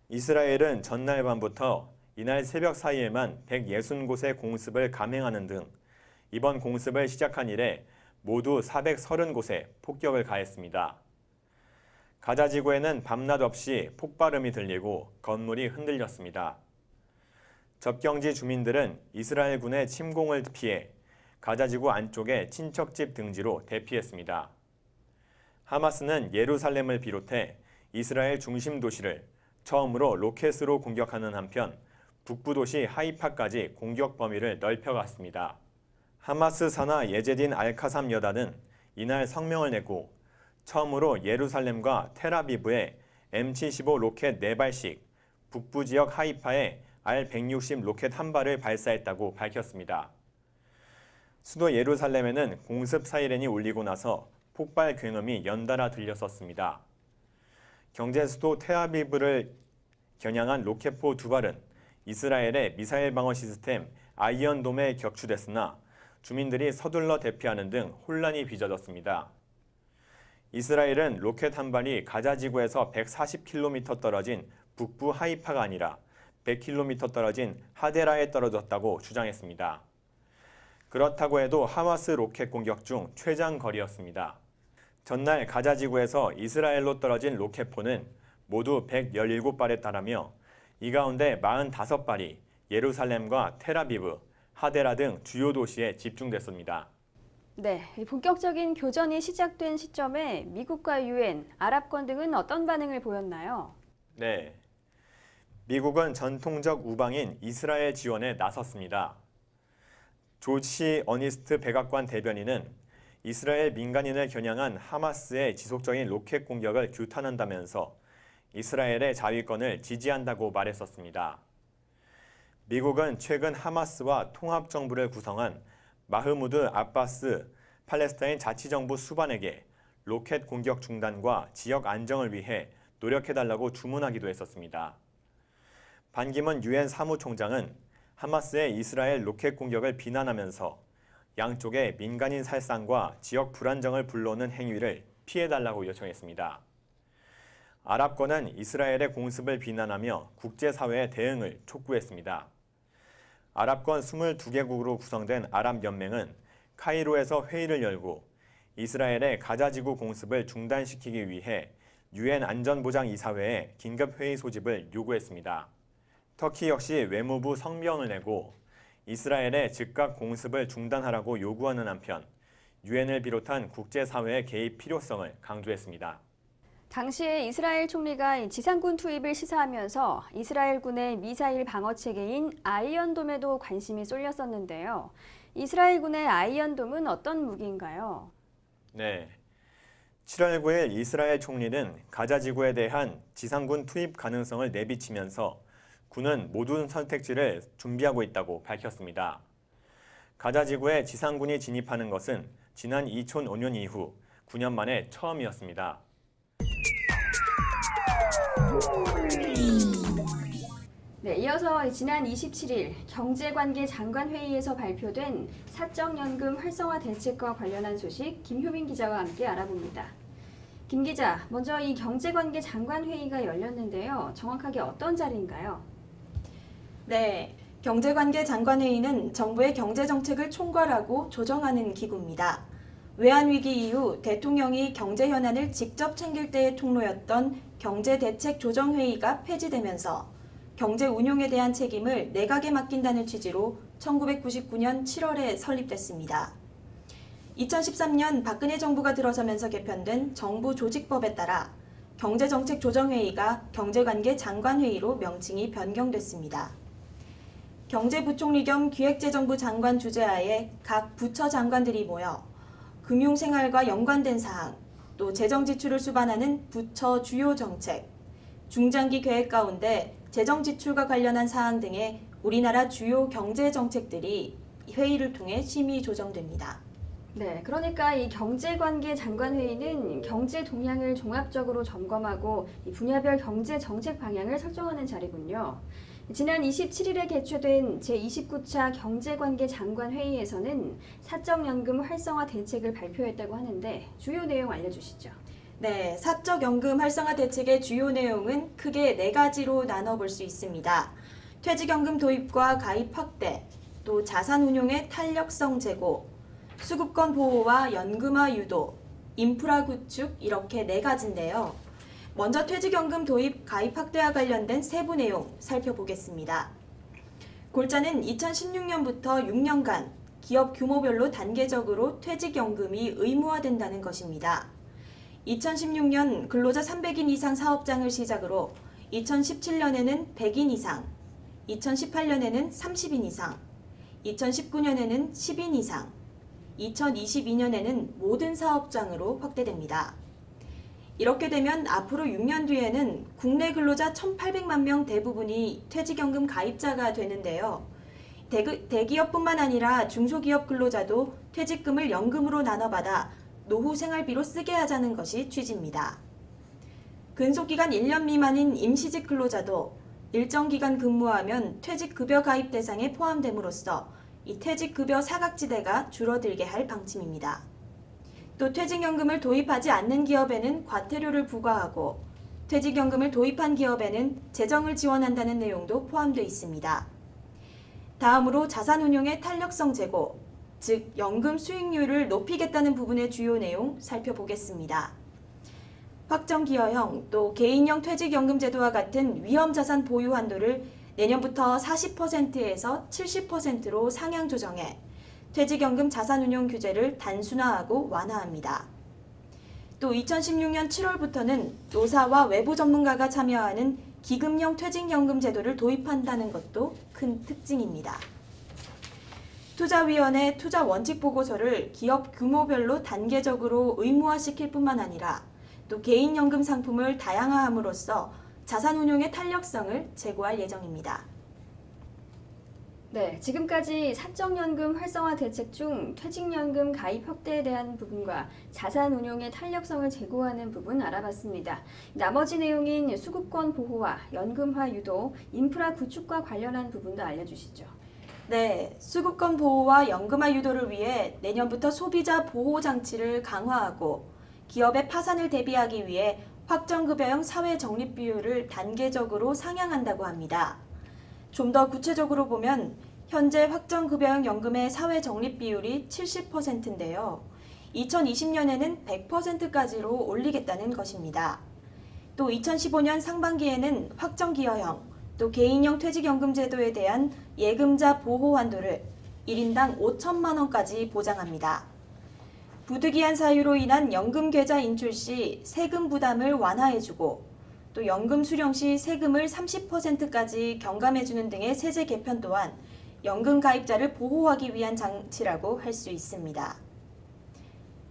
이스라엘은 전날 밤부터 이날 새벽 사이에만 160곳의 공습을 감행하는 등 이번 공습을 시작한 이래 모두 430곳에 폭격을 가했습니다. 가자 지구에는 밤낮 없이 폭발음이 들리고 건물이 흔들렸습니다. 접경지 주민들은 이스라엘군의 침공을 피해 가자 지구 안쪽의 친척집 등지로 대피했습니다. 하마스는 예루살렘을 비롯해 이스라엘 중심 도시를 처음으로 로켓으로 공격하는 한편 북부 도시 하이파까지 공격 범위를 넓혀갔습니다. 하마스 산하 예제딘 알카삼 여단은 이날 성명을 내고 처음으로 예루살렘과 텔아비브에 M75 로켓 4발씩, 북부 지역 하이파에 R160 로켓 1발을 발사했다고 밝혔습니다. 수도 예루살렘에는 공습 사이렌이 울리고 나서 폭발 굉음이 연달아 들렸었습니다. 경제 수도 텔아비브를 겨냥한 로켓포 2발은 이스라엘의 미사일 방어 시스템 아이언돔에 격추됐으나 주민들이 서둘러 대피하는 등 혼란이 빚어졌습니다. 이스라엘은 로켓 1발이 가자 지구에서 140km 떨어진 북부 하이파가 아니라 100km 떨어진 하데라에 떨어졌다고 주장했습니다. 그렇다고 해도 하마스 로켓 공격 중 최장거리였습니다. 전날 가자 지구에서 이스라엘로 떨어진 로켓포는 모두 117발에 달하며 이 가운데 45발이 예루살렘과 텔아비브, 하데라 등 주요 도시에 집중됐습니다. 네, 본격적인 교전이 시작된 시점에 미국과 유엔, 아랍권 등은 어떤 반응을 보였나요? 네, 미국은 전통적 우방인 이스라엘 지원에 나섰습니다. 조시 어니스트 백악관 대변인은 이스라엘 민간인을 겨냥한 하마스의 지속적인 로켓 공격을 규탄한다면서 이스라엘의 자위권을 지지한다고 말했었습니다. 미국은 최근 하마스와 통합정부를 구성한 마흐무드 아바스 팔레스타인 자치정부 수반에게 로켓 공격 중단과 지역 안정을 위해 노력해달라고 주문하기도 했었습니다. 반기문 유엔 사무총장은 하마스의 이스라엘 로켓 공격을 비난하면서 양쪽의 민간인 살상과 지역 불안정을 불러오는 행위를 피해달라고 요청했습니다. 아랍권은 이스라엘의 공습을 비난하며 국제사회의 대응을 촉구했습니다. 아랍권 22개국으로 구성된 아랍연맹은 카이로에서 회의를 열고 이스라엘의 가자지구 공습을 중단시키기 위해 유엔 안전보장이사회에 긴급회의 소집을 요구했습니다. 터키 역시 외무부 성명을 내고 이스라엘의 즉각 공습을 중단하라고 요구하는 한편 유엔을 비롯한 국제사회의 개입 필요성을 강조했습니다. 당시에 이스라엘 총리가 지상군 투입을 시사하면서 이스라엘군의 미사일 방어체계인 아이언돔에도 관심이 쏠렸었는데요. 이스라엘군의 아이언돔은 어떤 무기인가요? 네, 7월 9일 이스라엘 총리는 가자 지구에 대한 지상군 투입 가능성을 내비치면서 군은 모든 선택지를 준비하고 있다고 밝혔습니다. 가자 지구에 지상군이 진입하는 것은 지난 2005년 이후 9년 만에 처음이었습니다. 네, 이어서 지난 27일 경제관계 장관회의에서 발표된 사적연금 활성화 대책과 관련한 소식 김효민 기자와 함께 알아봅니다. 김 기자, 먼저 이 경제관계 장관회의가 열렸는데요. 정확하게 어떤 자리인가요? 네, 경제관계 장관회의는 정부의 경제정책을 총괄하고 조정하는 기구입니다. 외환위기 이후 대통령이 경제 현안을 직접 챙길 때의 통로였던 경제대책조정회의가 폐지되면서 경제 운용에 대한 책임을 내각에 맡긴다는 취지로 1999년 7월에 설립됐습니다. 2013년 박근혜 정부가 들어서면서 개편된 정부 조직법에 따라 경제정책조정회의가 경제관계 장관회의로 명칭이 변경됐습니다. 경제부총리 겸 기획재정부 장관 주재하에 각 부처 장관들이 모여 금융생활과 연관된 사항, 또 재정지출을 수반하는 부처 주요 정책, 중장기 계획 가운데 재정지출과 관련한 사항 등의 우리나라 주요 경제정책들이 회의를 통해 심의 조정됩니다. 네, 그러니까 이 경제관계 장관회의는 경제 동향을 종합적으로 점검하고 이 분야별 경제 정책 방향을 설정하는 자리군요. 지난 27일에 개최된 제29차 경제관계 장관회의에서는 사적연금 활성화 대책을 발표했다고 하는데 주요 내용 알려주시죠. 네, 사적연금 활성화 대책의 주요 내용은 크게 4가지로 나눠볼 수 있습니다. 퇴직연금 도입과 가입 확대, 또 자산운용의 탄력성 제고, 수급권 보호와 연금화 유도, 인프라 구축 이렇게 4가지인데요. 먼저 퇴직연금 도입 가입 확대와 관련된 세부 내용 살펴보겠습니다. 골자는 2016년부터 6년간 기업 규모별로 단계적으로 퇴직연금이 의무화된다는 것입니다. 2016년 근로자 300인 이상 사업장을 시작으로 2017년에는 100인 이상, 2018년에는 30인 이상, 2019년에는 10인 이상, 2022년에는 모든 사업장으로 확대됩니다. 이렇게 되면 앞으로 6년 뒤에는 국내 근로자 1,800만 명 대부분이 퇴직연금 가입자가 되는데요. 대기업뿐만 아니라 중소기업 근로자도 퇴직금을 연금으로 나눠받아 노후 생활비로 쓰게 하자는 것이 취지입니다. 근속기간 1년 미만인 임시직 근로자도 일정 기간 근무하면 퇴직급여 가입 대상에 포함됨으로써 이 퇴직급여 사각지대가 줄어들게 할 방침입니다. 또 퇴직연금을 도입하지 않는 기업에는 과태료를 부과하고 퇴직연금을 도입한 기업에는 재정을 지원한다는 내용도 포함되어 있습니다. 다음으로 자산운용의 탄력성 제고, 즉 연금 수익률을 높이겠다는 부분의 주요 내용 살펴보겠습니다. 확정기여형 또 개인형 퇴직연금 제도와 같은 위험자산 보유 한도를 내년부터 40%에서 70%로 상향 조정해 퇴직연금 자산운용 규제를 단순화하고 완화합니다. 또 2016년 7월부터는 노사와 외부 전문가가 참여하는 기금형 퇴직연금 제도를 도입한다는 것도 큰 특징입니다. 투자위원회 투자원칙보고서를 기업 규모별로 단계적으로 의무화시킬 뿐만 아니라 또 개인연금 상품을 다양화함으로써 자산운용의 탄력성을 제고할 예정입니다. 네, 지금까지 사적연금 활성화 대책 중 퇴직연금 가입 확대에 대한 부분과 자산운용의 탄력성을 제고하는 부분 알아봤습니다. 나머지 내용인 수급권 보호와 연금화 유도, 인프라 구축과 관련한 부분도 알려주시죠. 네, 수급권 보호와 연금화 유도를 위해 내년부터 소비자 보호 장치를 강화하고 기업의 파산을 대비하기 위해 확정급여형 사회 적립 비율을 단계적으로 상향한다고 합니다. 좀 더 구체적으로 보면 현재 확정급여형 연금의 사회 적립 비율이 70%인데요. 2020년에는 100%까지로 올리겠다는 것입니다. 또 2015년 상반기에는 확정기여형, 또 개인형 퇴직연금 제도에 대한 예금자 보호 한도를 1인당 5천만 원까지 보장합니다. 부득이한 사유로 인한 연금 계좌 인출 시 세금 부담을 완화해주고 또 연금 수령 시 세금을 30%까지 경감해주는 등의 세제 개편 또한 연금 가입자를 보호하기 위한 장치라고 할 수 있습니다.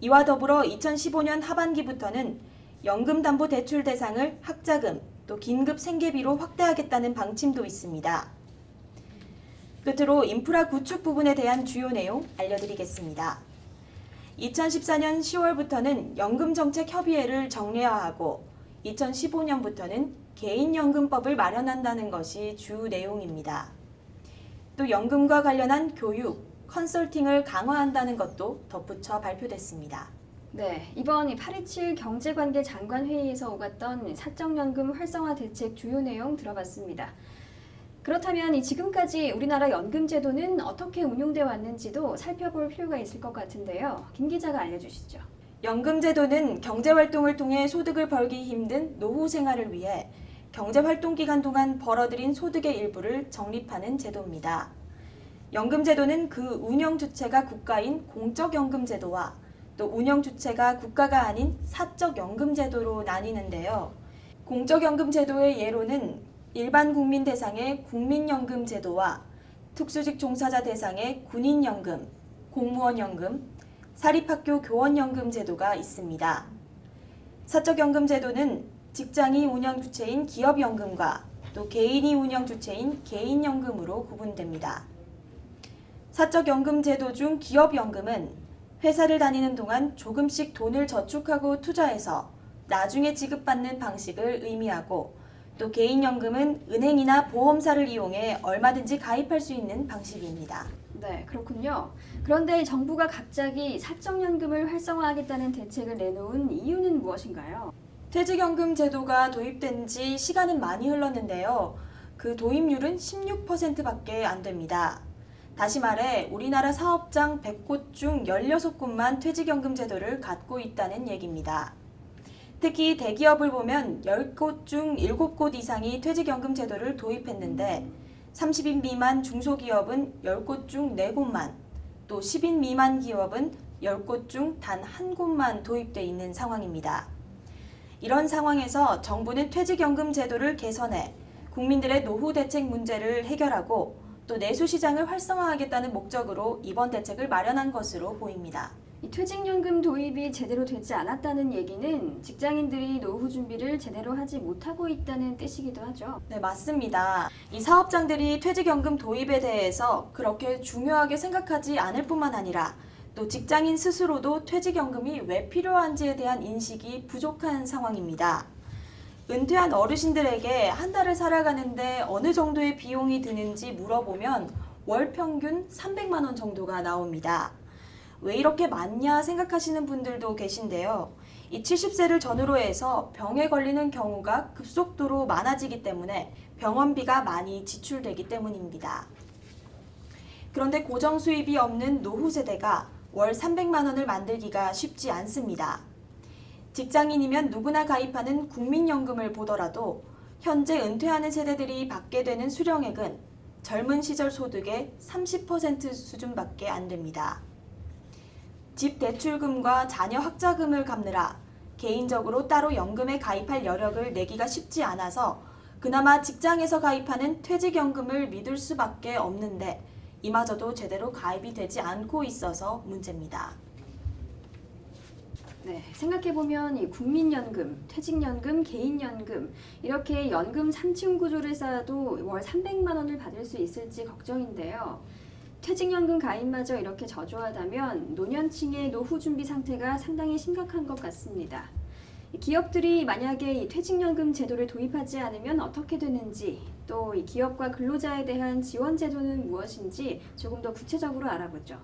이와 더불어 2015년 하반기부터는 연금담보대출 대상을 학자금, 또 긴급 생계비로 확대하겠다는 방침도 있습니다. 끝으로 인프라 구축 부분에 대한 주요 내용 알려드리겠습니다. 2014년 10월부터는 연금정책협의회를 정례화하고 2015년부터는 개인연금법을 마련한다는 것이 주 내용입니다. 또 연금과 관련한 교육, 컨설팅을 강화한다는 것도 덧붙여 발표됐습니다. 네, 이번 8.27 경제관계 장관 회의에서 오갔던 사적연금 활성화 대책 주요 내용 들어봤습니다. 그렇다면 지금까지 우리나라 연금제도는 어떻게 운용되어 왔는지도 살펴볼 필요가 있을 것 같은데요. 김 기자가 알려주시죠. 연금제도는 경제활동을 통해 소득을 벌기 힘든 노후 생활을 위해 경제활동 기간 동안 벌어들인 소득의 일부를 적립하는 제도입니다. 연금제도는 그 운영 주체가 국가인 공적연금제도와 또 운영 주체가 국가가 아닌 사적연금제도로 나뉘는데요. 공적연금제도의 예로는 일반 국민 대상의 국민연금제도와 특수직 종사자 대상의 군인연금, 공무원연금, 사립학교 교원연금 제도가 있습니다. 사적연금제도는 직장이 운영 주체인 기업연금과 또 개인이 운영 주체인 개인연금으로 구분됩니다. 사적연금제도 중 기업연금은 회사를 다니는 동안 조금씩 돈을 저축하고 투자해서 나중에 지급받는 방식을 의미하고 또 개인연금은 은행이나 보험사를 이용해 얼마든지 가입할 수 있는 방식입니다. 네, 그렇군요. 그런데 정부가 갑자기 사적연금을 활성화하겠다는 대책을 내놓은 이유는 무엇인가요? 퇴직연금 제도가 도입된 지 시간은 많이 흘렀는데요. 그 도입률은 16%밖에 안 됩니다. 다시 말해 우리나라 사업장 100곳 중 16곳만 퇴직연금 제도를 갖고 있다는 얘기입니다. 특히 대기업을 보면 10곳 중 7곳 이상이 퇴직연금 제도를 도입했는데 30인 미만 중소기업은 10곳 중 4곳만, 또 10인 미만 기업은 10곳 중 단 1곳만 도입돼 있는 상황입니다. 이런 상황에서 정부는 퇴직연금 제도를 개선해 국민들의 노후 대책 문제를 해결하고 또 내수시장을 활성화하겠다는 목적으로 이번 대책을 마련한 것으로 보입니다. 이 퇴직연금 도입이 제대로 되지 않았다는 얘기는 직장인들이 노후 준비를 제대로 하지 못하고 있다는 뜻이기도 하죠. 네, 맞습니다. 이 사업장들이 퇴직연금 도입에 대해서 그렇게 중요하게 생각하지 않을 뿐만 아니라 또 직장인 스스로도 퇴직연금이 왜 필요한지에 대한 인식이 부족한 상황입니다. 은퇴한 어르신들에게 한 달을 살아가는데 어느 정도의 비용이 드는지 물어보면 월 평균 300만 원 정도가 나옵니다. 왜 이렇게 많냐 생각하시는 분들도 계신데요. 이 70세를 전후로 해서 병에 걸리는 경우가 급속도로 많아지기 때문에 병원비가 많이 지출되기 때문입니다. 그런데 고정 수입이 없는 노후 세대가 월 300만 원을 만들기가 쉽지 않습니다. 직장인이면 누구나 가입하는 국민연금을 보더라도 현재 은퇴하는 세대들이 받게 되는 수령액은 젊은 시절 소득의 30% 수준밖에 안 됩니다. 집 대출금과 자녀 학자금을 갚느라 개인적으로 따로 연금에 가입할 여력을 내기가 쉽지 않아서 그나마 직장에서 가입하는 퇴직연금을 믿을 수밖에 없는데 이마저도 제대로 가입이 되지 않고 있어서 문제입니다. 네, 생각해보면 이 국민연금, 퇴직연금, 개인연금 이렇게 연금 3층 구조를 쌓아도 월 300만 원을 받을 수 있을지 걱정인데요. 퇴직연금 가입마저 이렇게 저조하다면 노년층의 노후 준비 상태가 상당히 심각한 것 같습니다. 기업들이 만약에 이 퇴직연금 제도를 도입하지 않으면 어떻게 되는지, 또 이 기업과 근로자에 대한 지원 제도는 무엇인지 조금 더 구체적으로 알아보죠.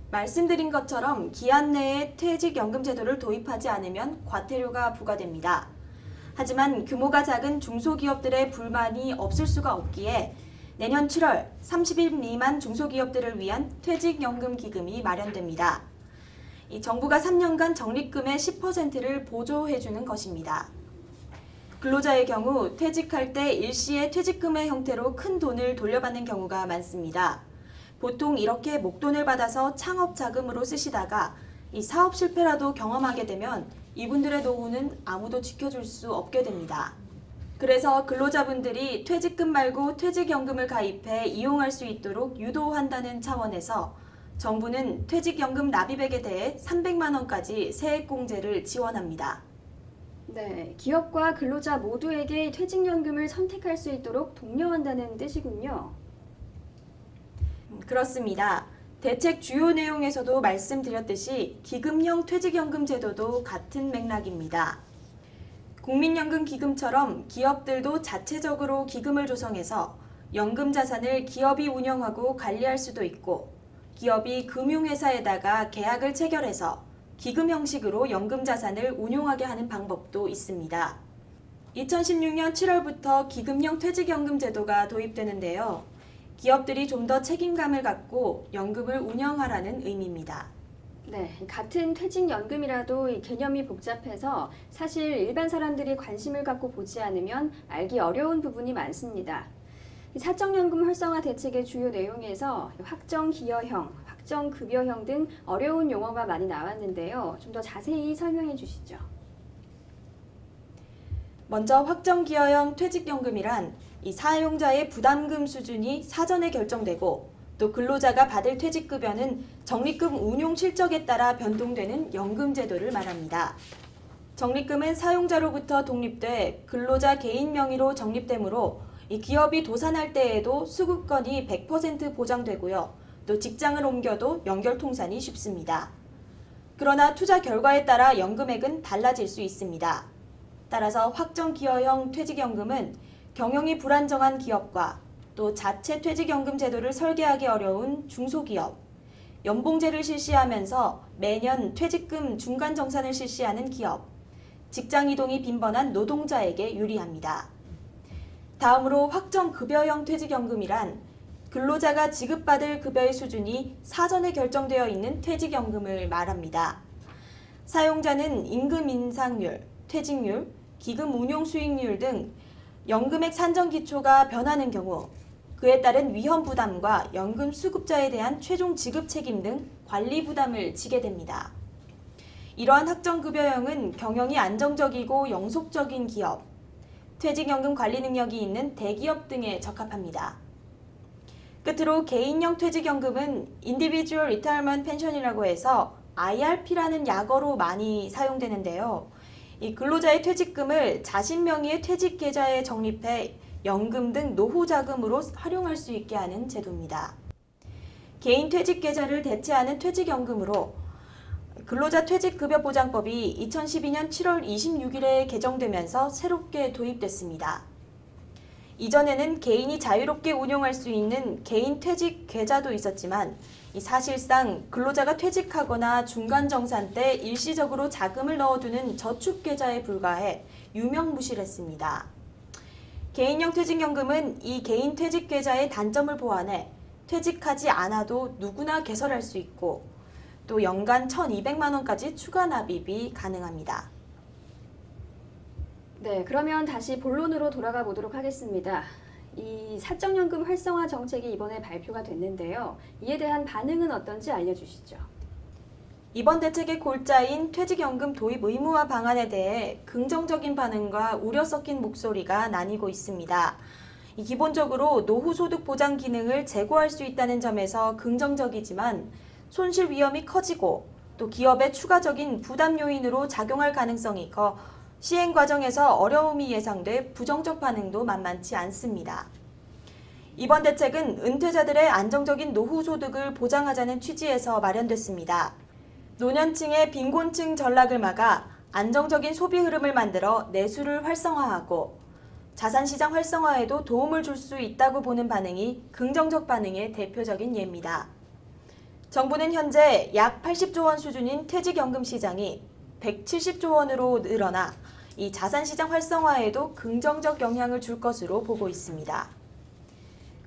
말씀드린 것처럼 기한 내에 퇴직연금 제도를 도입하지 않으면 과태료가 부과됩니다. 하지만 규모가 작은 중소기업들의 불만이 없을 수가 없기에 내년 7월 30일 미만 중소기업들을 위한 퇴직연금 기금이 마련됩니다. 이 정부가 3년간 적립금의 10%를 보조해주는 것입니다. 근로자의 경우 퇴직할 때 일시에 퇴직금의 형태로 큰 돈을 돌려받는 경우가 많습니다. 보통 이렇게 목돈을 받아서 창업 자금으로 쓰시다가 이 사업 실패라도 경험하게 되면 이분들의 노후는 아무도 지켜줄 수 없게 됩니다. 그래서 근로자분들이 퇴직금 말고 퇴직연금을 가입해 이용할 수 있도록 유도한다는 차원에서 정부는 퇴직연금 납입액에 대해 300만 원까지 세액공제를 지원합니다. 네, 기업과 근로자 모두에게 퇴직연금을 선택할 수 있도록 독려한다는 뜻이군요. 그렇습니다. 대책 주요 내용에서도 말씀드렸듯이 기금형 퇴직연금 제도도 같은 맥락입니다. 국민연금 기금처럼 기업들도 자체적으로 기금을 조성해서 연금 자산을 기업이 운영하고 관리할 수도 있고 기업이 금융회사에다가 계약을 체결해서 기금 형식으로 연금 자산을 운용하게 하는 방법도 있습니다. 2016년 7월부터 기금형 퇴직연금 제도가 도입되는데요. 기업들이 좀 더 책임감을 갖고 연금을 운영하라는 의미입니다. 네, 같은 퇴직연금이라도 이 개념이 복잡해서 사실 일반 사람들이 관심을 갖고 보지 않으면 알기 어려운 부분이 많습니다. 이 사적연금 활성화 대책의 주요 내용에서 확정기여형, 확정급여형 등 어려운 용어가 많이 나왔는데요. 좀 더 자세히 설명해 주시죠. 먼저 확정기여형 퇴직연금이란 이 사용자의 부담금 수준이 사전에 결정되고 또 근로자가 받을 퇴직급여는 적립금 운용 실적에 따라 변동되는 연금제도를 말합니다. 적립금은 사용자로부터 독립돼 근로자 개인 명의로 적립되므로 이 기업이 도산할 때에도 수급권이 100% 보장되고요. 또 직장을 옮겨도 연결 통산이 쉽습니다. 그러나 투자 결과에 따라 연금액은 달라질 수 있습니다. 따라서 확정기여형 퇴직연금은 경영이 불안정한 기업과 또 자체 퇴직연금 제도를 설계하기 어려운 중소기업, 연봉제를 실시하면서 매년 퇴직금 중간정산을 실시하는 기업, 직장이동이 빈번한 노동자에게 유리합니다. 다음으로 확정급여형 퇴직연금이란 근로자가 지급받을 급여의 수준이 사전에 결정되어 있는 퇴직연금을 말합니다. 사용자는 임금 인상률, 퇴직률, 기금 운용 수익률 등 연금액 산정 기초가 변하는 경우 그에 따른 위험 부담과 연금 수급자에 대한 최종 지급 책임 등 관리 부담을 지게 됩니다. 이러한 확정급여형은 경영이 안정적이고 영속적인 기업, 퇴직연금 관리 능력이 있는 대기업 등에 적합합니다. 끝으로 개인형 퇴직연금은 Individual Retirement Pension이라고 해서 IRP라는 약어로 많이 사용되는데요. 이 근로자의 퇴직금을 자신 명의의 퇴직계좌에 적립해 연금 등 노후 자금으로 활용할 수 있게 하는 제도입니다. 개인 퇴직계좌를 대체하는 퇴직연금으로 근로자 퇴직급여보장법이 2012년 7월 26일에 개정되면서 새롭게 도입됐습니다. 이전에는 개인이 자유롭게 운용할 수 있는 개인 퇴직 계좌도 있었지만 사실상 근로자가 퇴직하거나 중간정산 때 일시적으로 자금을 넣어두는 저축계좌에 불과해 유명무실했습니다. 개인형 퇴직연금은 이 개인 퇴직계좌의 단점을 보완해 퇴직하지 않아도 누구나 개설할 수 있고 또 연간 1,200만 원까지 추가 납입이 가능합니다. 네, 그러면 다시 본론으로 돌아가 보도록 하겠습니다. 이 사적연금 활성화 정책이 이번에 발표가 됐는데요. 이에 대한 반응은 어떤지 알려주시죠. 이번 대책의 골자인 퇴직연금 도입 의무화 방안에 대해 긍정적인 반응과 우려 섞인 목소리가 나뉘고 있습니다. 기본적으로 노후소득 보장 기능을 제고할 수 있다는 점에서 긍정적이지만 손실 위험이 커지고 또 기업의 추가적인 부담 요인으로 작용할 가능성이 커 시행 과정에서 어려움이 예상돼 부정적 반응도 만만치 않습니다. 이번 대책은 은퇴자들의 안정적인 노후 소득을 보장하자는 취지에서 마련됐습니다. 노년층의 빈곤층 전락을 막아 안정적인 소비 흐름을 만들어 내수를 활성화하고 자산시장 활성화에도 도움을 줄 수 있다고 보는 반응이 긍정적 반응의 대표적인 예입니다. 정부는 현재 약 80조 원 수준인 퇴직연금 시장이 170조 원으로 늘어나 이 자산시장 활성화에도 긍정적 영향을 줄 것으로 보고 있습니다.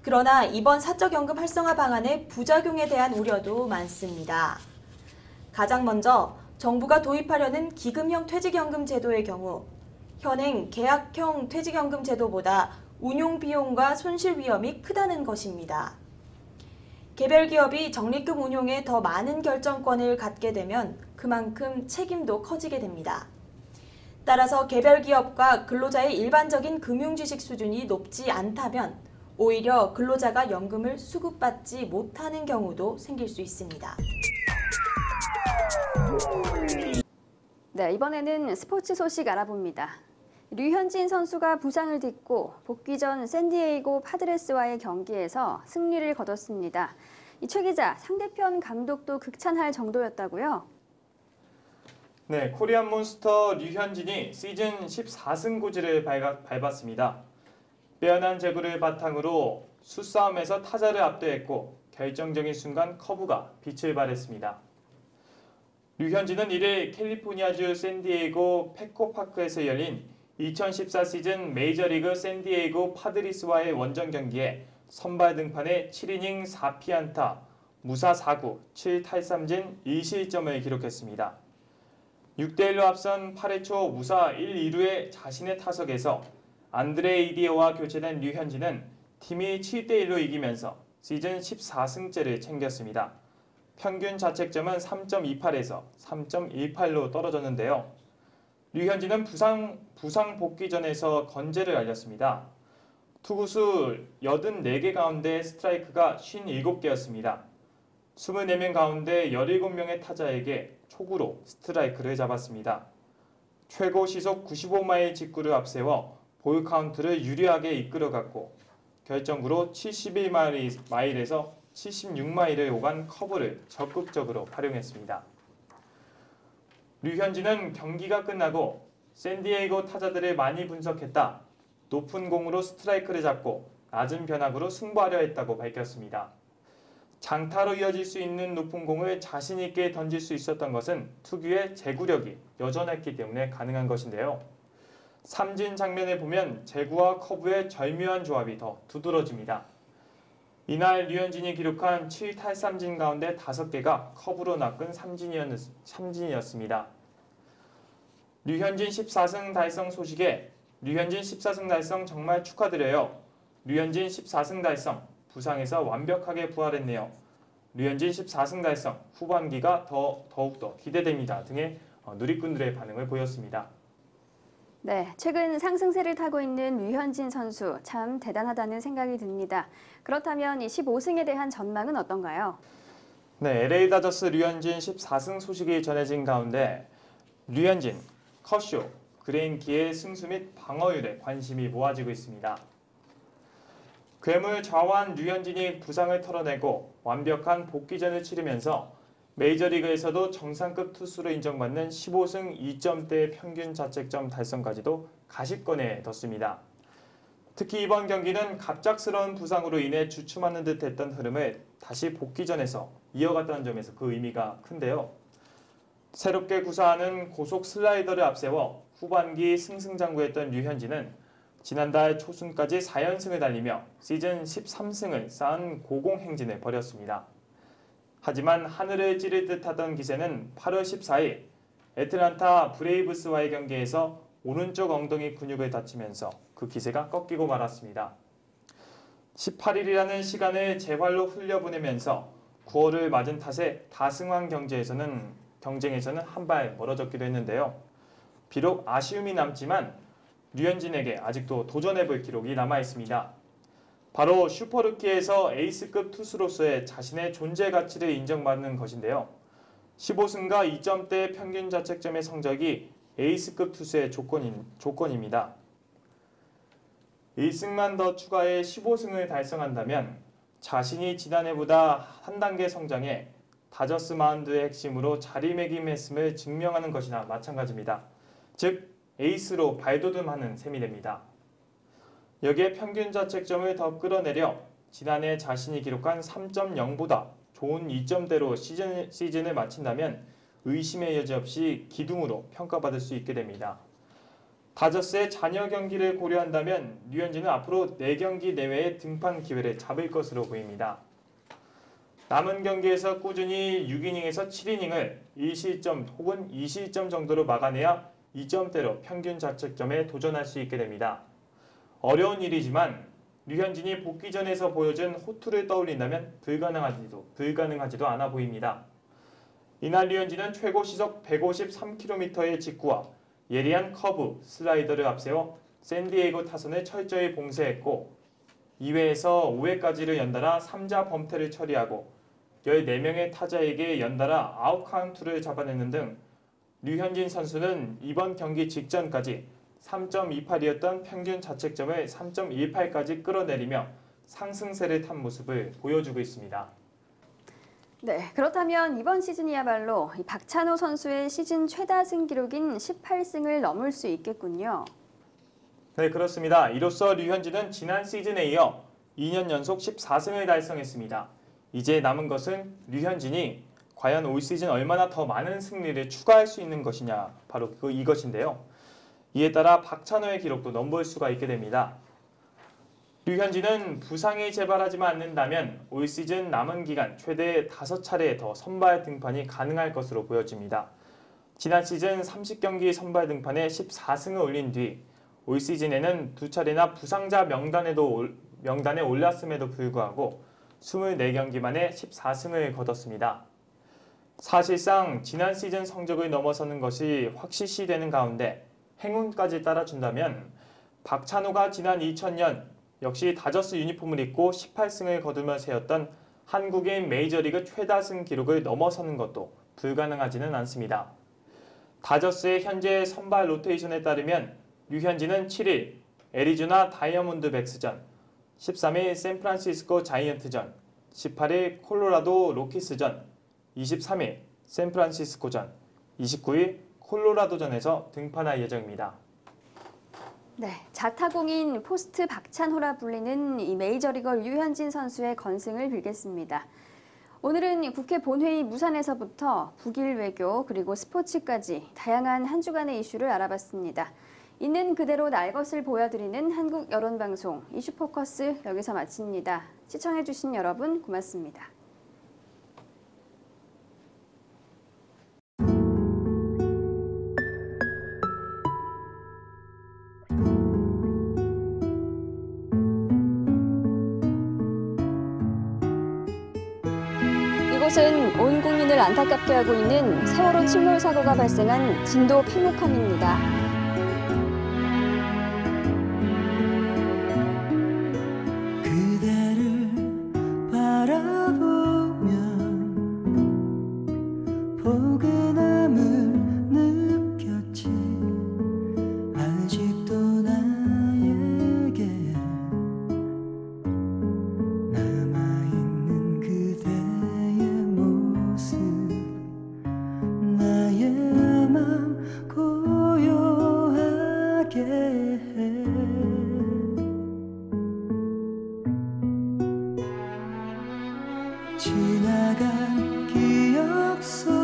그러나 이번 사적연금 활성화 방안의 부작용에 대한 우려도 많습니다. 가장 먼저 정부가 도입하려는 기금형 퇴직연금 제도의 경우 현행 계약형 퇴직연금 제도보다 운용 비용과 손실 위험이 크다는 것입니다. 개별 기업이 적립금 운용에 더 많은 결정권을 갖게 되면 그만큼 책임도 커지게 됩니다. 따라서 개별 기업과 근로자의 일반적인 금융 지식 수준이 높지 않다면 오히려 근로자가 연금을 수급받지 못하는 경우도 생길 수 있습니다. 네, 이번에는 스포츠 소식 알아봅니다. 류현진 선수가 부상을 딛고 복귀 전 샌디에이고 파드레스와의 경기에서 승리를 거뒀습니다. 최 기자, 상대편 감독도 극찬할 정도였다고요? 네, 코리안 몬스터 류현진이 시즌 14승 고지를 밟았습니다. 빼어난 제구를 바탕으로 수싸움에서 타 타자를 압도했고 결정적인 순간 커브가 빛을 발했습니다. 류현진은 1일 캘리포니아주 샌디에이고 패코파크에서 열린 2014 시즌 메이저리그 샌디에이고 파드리스와의 원정 경기에 선발 등판에 7이닝 4피안타, 무사 4구, 7탈삼진 2실점을 기록했습니다. 6대1로 앞선 8회 초 무사 1, 2루의 자신의 타석에서 안드레 이디어와 교체된 류현진은 팀이 7대1로 이기면서 시즌 14승째를 챙겼습니다. 평균 자책점은 3.28에서 3.18로 떨어졌는데요. 류현진은 부상 복귀전에서 건재를 알렸습니다. 투구수 84개 가운데 스트라이크가 57개였습니다. 24명 가운데 17명의 타자에게 초구로 스트라이크를 잡았습니다. 최고 시속 95마일 직구를 앞세워 볼 카운트를 유리하게 이끌어갔고 결정구로 71마일에서 76마일을 오간 커브를 적극적으로 활용했습니다. 류현진은 경기가 끝나고 샌디에이고 타자들을 많이 분석했다. 높은 공으로 스트라이크를 잡고 낮은 변화구로 승부하려 했다고 밝혔습니다. 장타로 이어질 수 있는 높은 공을 자신 있게 던질 수 있었던 것은 특유의 제구력이 여전했기 때문에 가능한 것인데요. 삼진 장면을 보면 제구와 커브의 절묘한 조합이 더 두드러집니다. 이날 류현진이 기록한 7탈삼진 가운데 5개가 커브로 낚은 삼진이었습니다. 류현진 14승 달성 소식에 류현진 14승 달성 정말 축하드려요. 류현진 14승 달성, 부상에서 완벽하게 부활했네요. 류현진 14승 달성, 후반기가 더욱더 기대됩니다. 등의 누리꾼들의 반응을 보였습니다. 네, 최근 상승세를 타고 있는 류현진 선수 참 대단하다는 생각이 듭니다. 그렇다면 이 15승에 대한 전망은 어떤가요? 네, LA 다저스 류현진 14승 소식이 전해진 가운데 류현진, 커쇼, 그레인키의 승수 및 방어율에 관심이 모아지고 있습니다. 괴물 좌완 류현진이 부상을 털어내고 완벽한 복귀전을 치르면서 메이저리그에서도 정상급 투수로 인정받는 15승 2점대 평균 자책점 달성까지도 가시권에 뒀습니다. 특히 이번 경기는 갑작스러운 부상으로 인해 주춤하는 듯 했던 흐름을 다시 복귀전에서 이어갔다는 점에서 그 의미가 큰데요. 새롭게 구사하는 고속 슬라이더를 앞세워 후반기 승승장구했던 류현진은 지난달 초순까지 4연승을 달리며 시즌 13승을 쌓은 고공행진을 벌였습니다. 하지만 하늘을 찌를 듯하던 기세는 8월 14일 애틀란타 브레이브스와의 경기에서 오른쪽 엉덩이 근육을 다치면서 그 기세가 꺾이고 말았습니다. 18일이라는 시간을 재활로 흘려보내면서 9월을 맞은 탓에 다승왕 경쟁에서는 한 발 멀어졌기도 했는데요. 비록 아쉬움이 남지만 류현진에게 아직도 도전해볼 기록이 남아있습니다. 바로 슈퍼루키에서 에이스급 투수로서의 자신의 존재 가치를 인정받는 것인데요. 15승과 2점대 평균 자책점의 성적이 에이스급 투수의 조건입니다. 1승만 더 추가해 15승을 달성한다면 자신이 지난해보다 한 단계 성장해 다저스 마운드의 핵심으로 자리매김했음을 증명하는 것이나 마찬가지입니다. 즉 에이스로 발돋움하는 셈이 됩니다. 여기에 평균 자책점을 더 끌어내려 지난해 자신이 기록한 3.0보다 좋은 2점대로 시즌을 마친다면 의심의 여지 없이 기둥으로 평가받을 수 있게 됩니다. 다저스의 잔여 경기를 고려한다면 류현진은 앞으로 4경기 내외의 등판 기회를 잡을 것으로 보입니다. 남은 경기에서 꾸준히 6이닝에서 7이닝을 1실점 혹은 2실점 정도로 막아내야 2점대로 평균 자책점에 도전할 수 있게 됩니다. 어려운 일이지만 류현진이 복귀전에서 보여준 호투를 떠올린다면 불가능하지도 않아 보입니다. 이날 류현진은 최고 시속 153km의 직구와 예리한 커브, 슬라이더를 앞세워 샌디에이고 타선을 철저히 봉쇄했고 2회에서 5회까지를 연달아 3자 범퇴를 처리하고 14명의 타자에게 연달아 아웃 카운트를 잡아내는 등 류현진 선수는 이번 경기 직전까지 3.28이었던 평균 자책점을 3.18까지 끌어내리며 상승세를 탄 모습을 보여주고 있습니다. 네, 그렇다면 이번 시즌이야말로 이 박찬호 선수의 시즌 최다승 기록인 18승을 넘을 수 있겠군요. 네, 그렇습니다. 이로써 류현진은 지난 시즌에 이어 2년 연속 14승을 달성했습니다. 이제 남은 것은 류현진이 과연 올 시즌 얼마나 더 많은 승리를 추가할 수 있는 것이냐, 바로 이것인데요. 이에 따라 박찬호의 기록도 넘볼 수가 있게 됩니다. 류현진은 부상이 재발하지만 않는다면 올 시즌 남은 기간 최대 5차례 더 선발 등판이 가능할 것으로 보여집니다. 지난 시즌 30경기 선발 등판에 14승을 올린 뒤 올 시즌에는 2차례나 부상자 명단에 올랐음에도 불구하고 24경기 만에 14승을 거뒀습니다. 사실상 지난 시즌 성적을 넘어서는 것이 확실시되는 가운데 행운까지 따라준다면 박찬호가 지난 2000년 역시 다저스 유니폼을 입고 18승을 거두며 세웠던 한국인 메이저리그 최다승 기록을 넘어서는 것도 불가능하지는 않습니다. 다저스의 현재 선발 로테이션에 따르면 류현진은 7일 애리조나 다이아몬드백스전, 13일 샌프란시스코 자이언트전, 18일 콜로라도 로키스전, 23일 샌프란시스코전, 29일 콜로라도전에서 등판할 예정입니다. 네, 자타공인 포스트 박찬호라 불리는 이 메이저리거 류현진 선수의 건승을 빌겠습니다. 오늘은 국회 본회의 무산에서부터 북일 외교 그리고 스포츠까지 다양한 한 주간의 이슈를 알아봤습니다. 있는 그대로 날 것을 보여드리는 한국 여론방송 이슈포커스 여기서 마칩니다. 시청해주신 여러분 고맙습니다. 이곳은 온 국민을 안타깝게 하고 있는 세월호 침몰 사고가 발생한 진도 팽목항입니다. 그대를 바라보면 포근함을 느꼈지. 아직도 나에게 남아있는 그대의 모습, 나의 맘 고요하게 해. 지나간 기억 속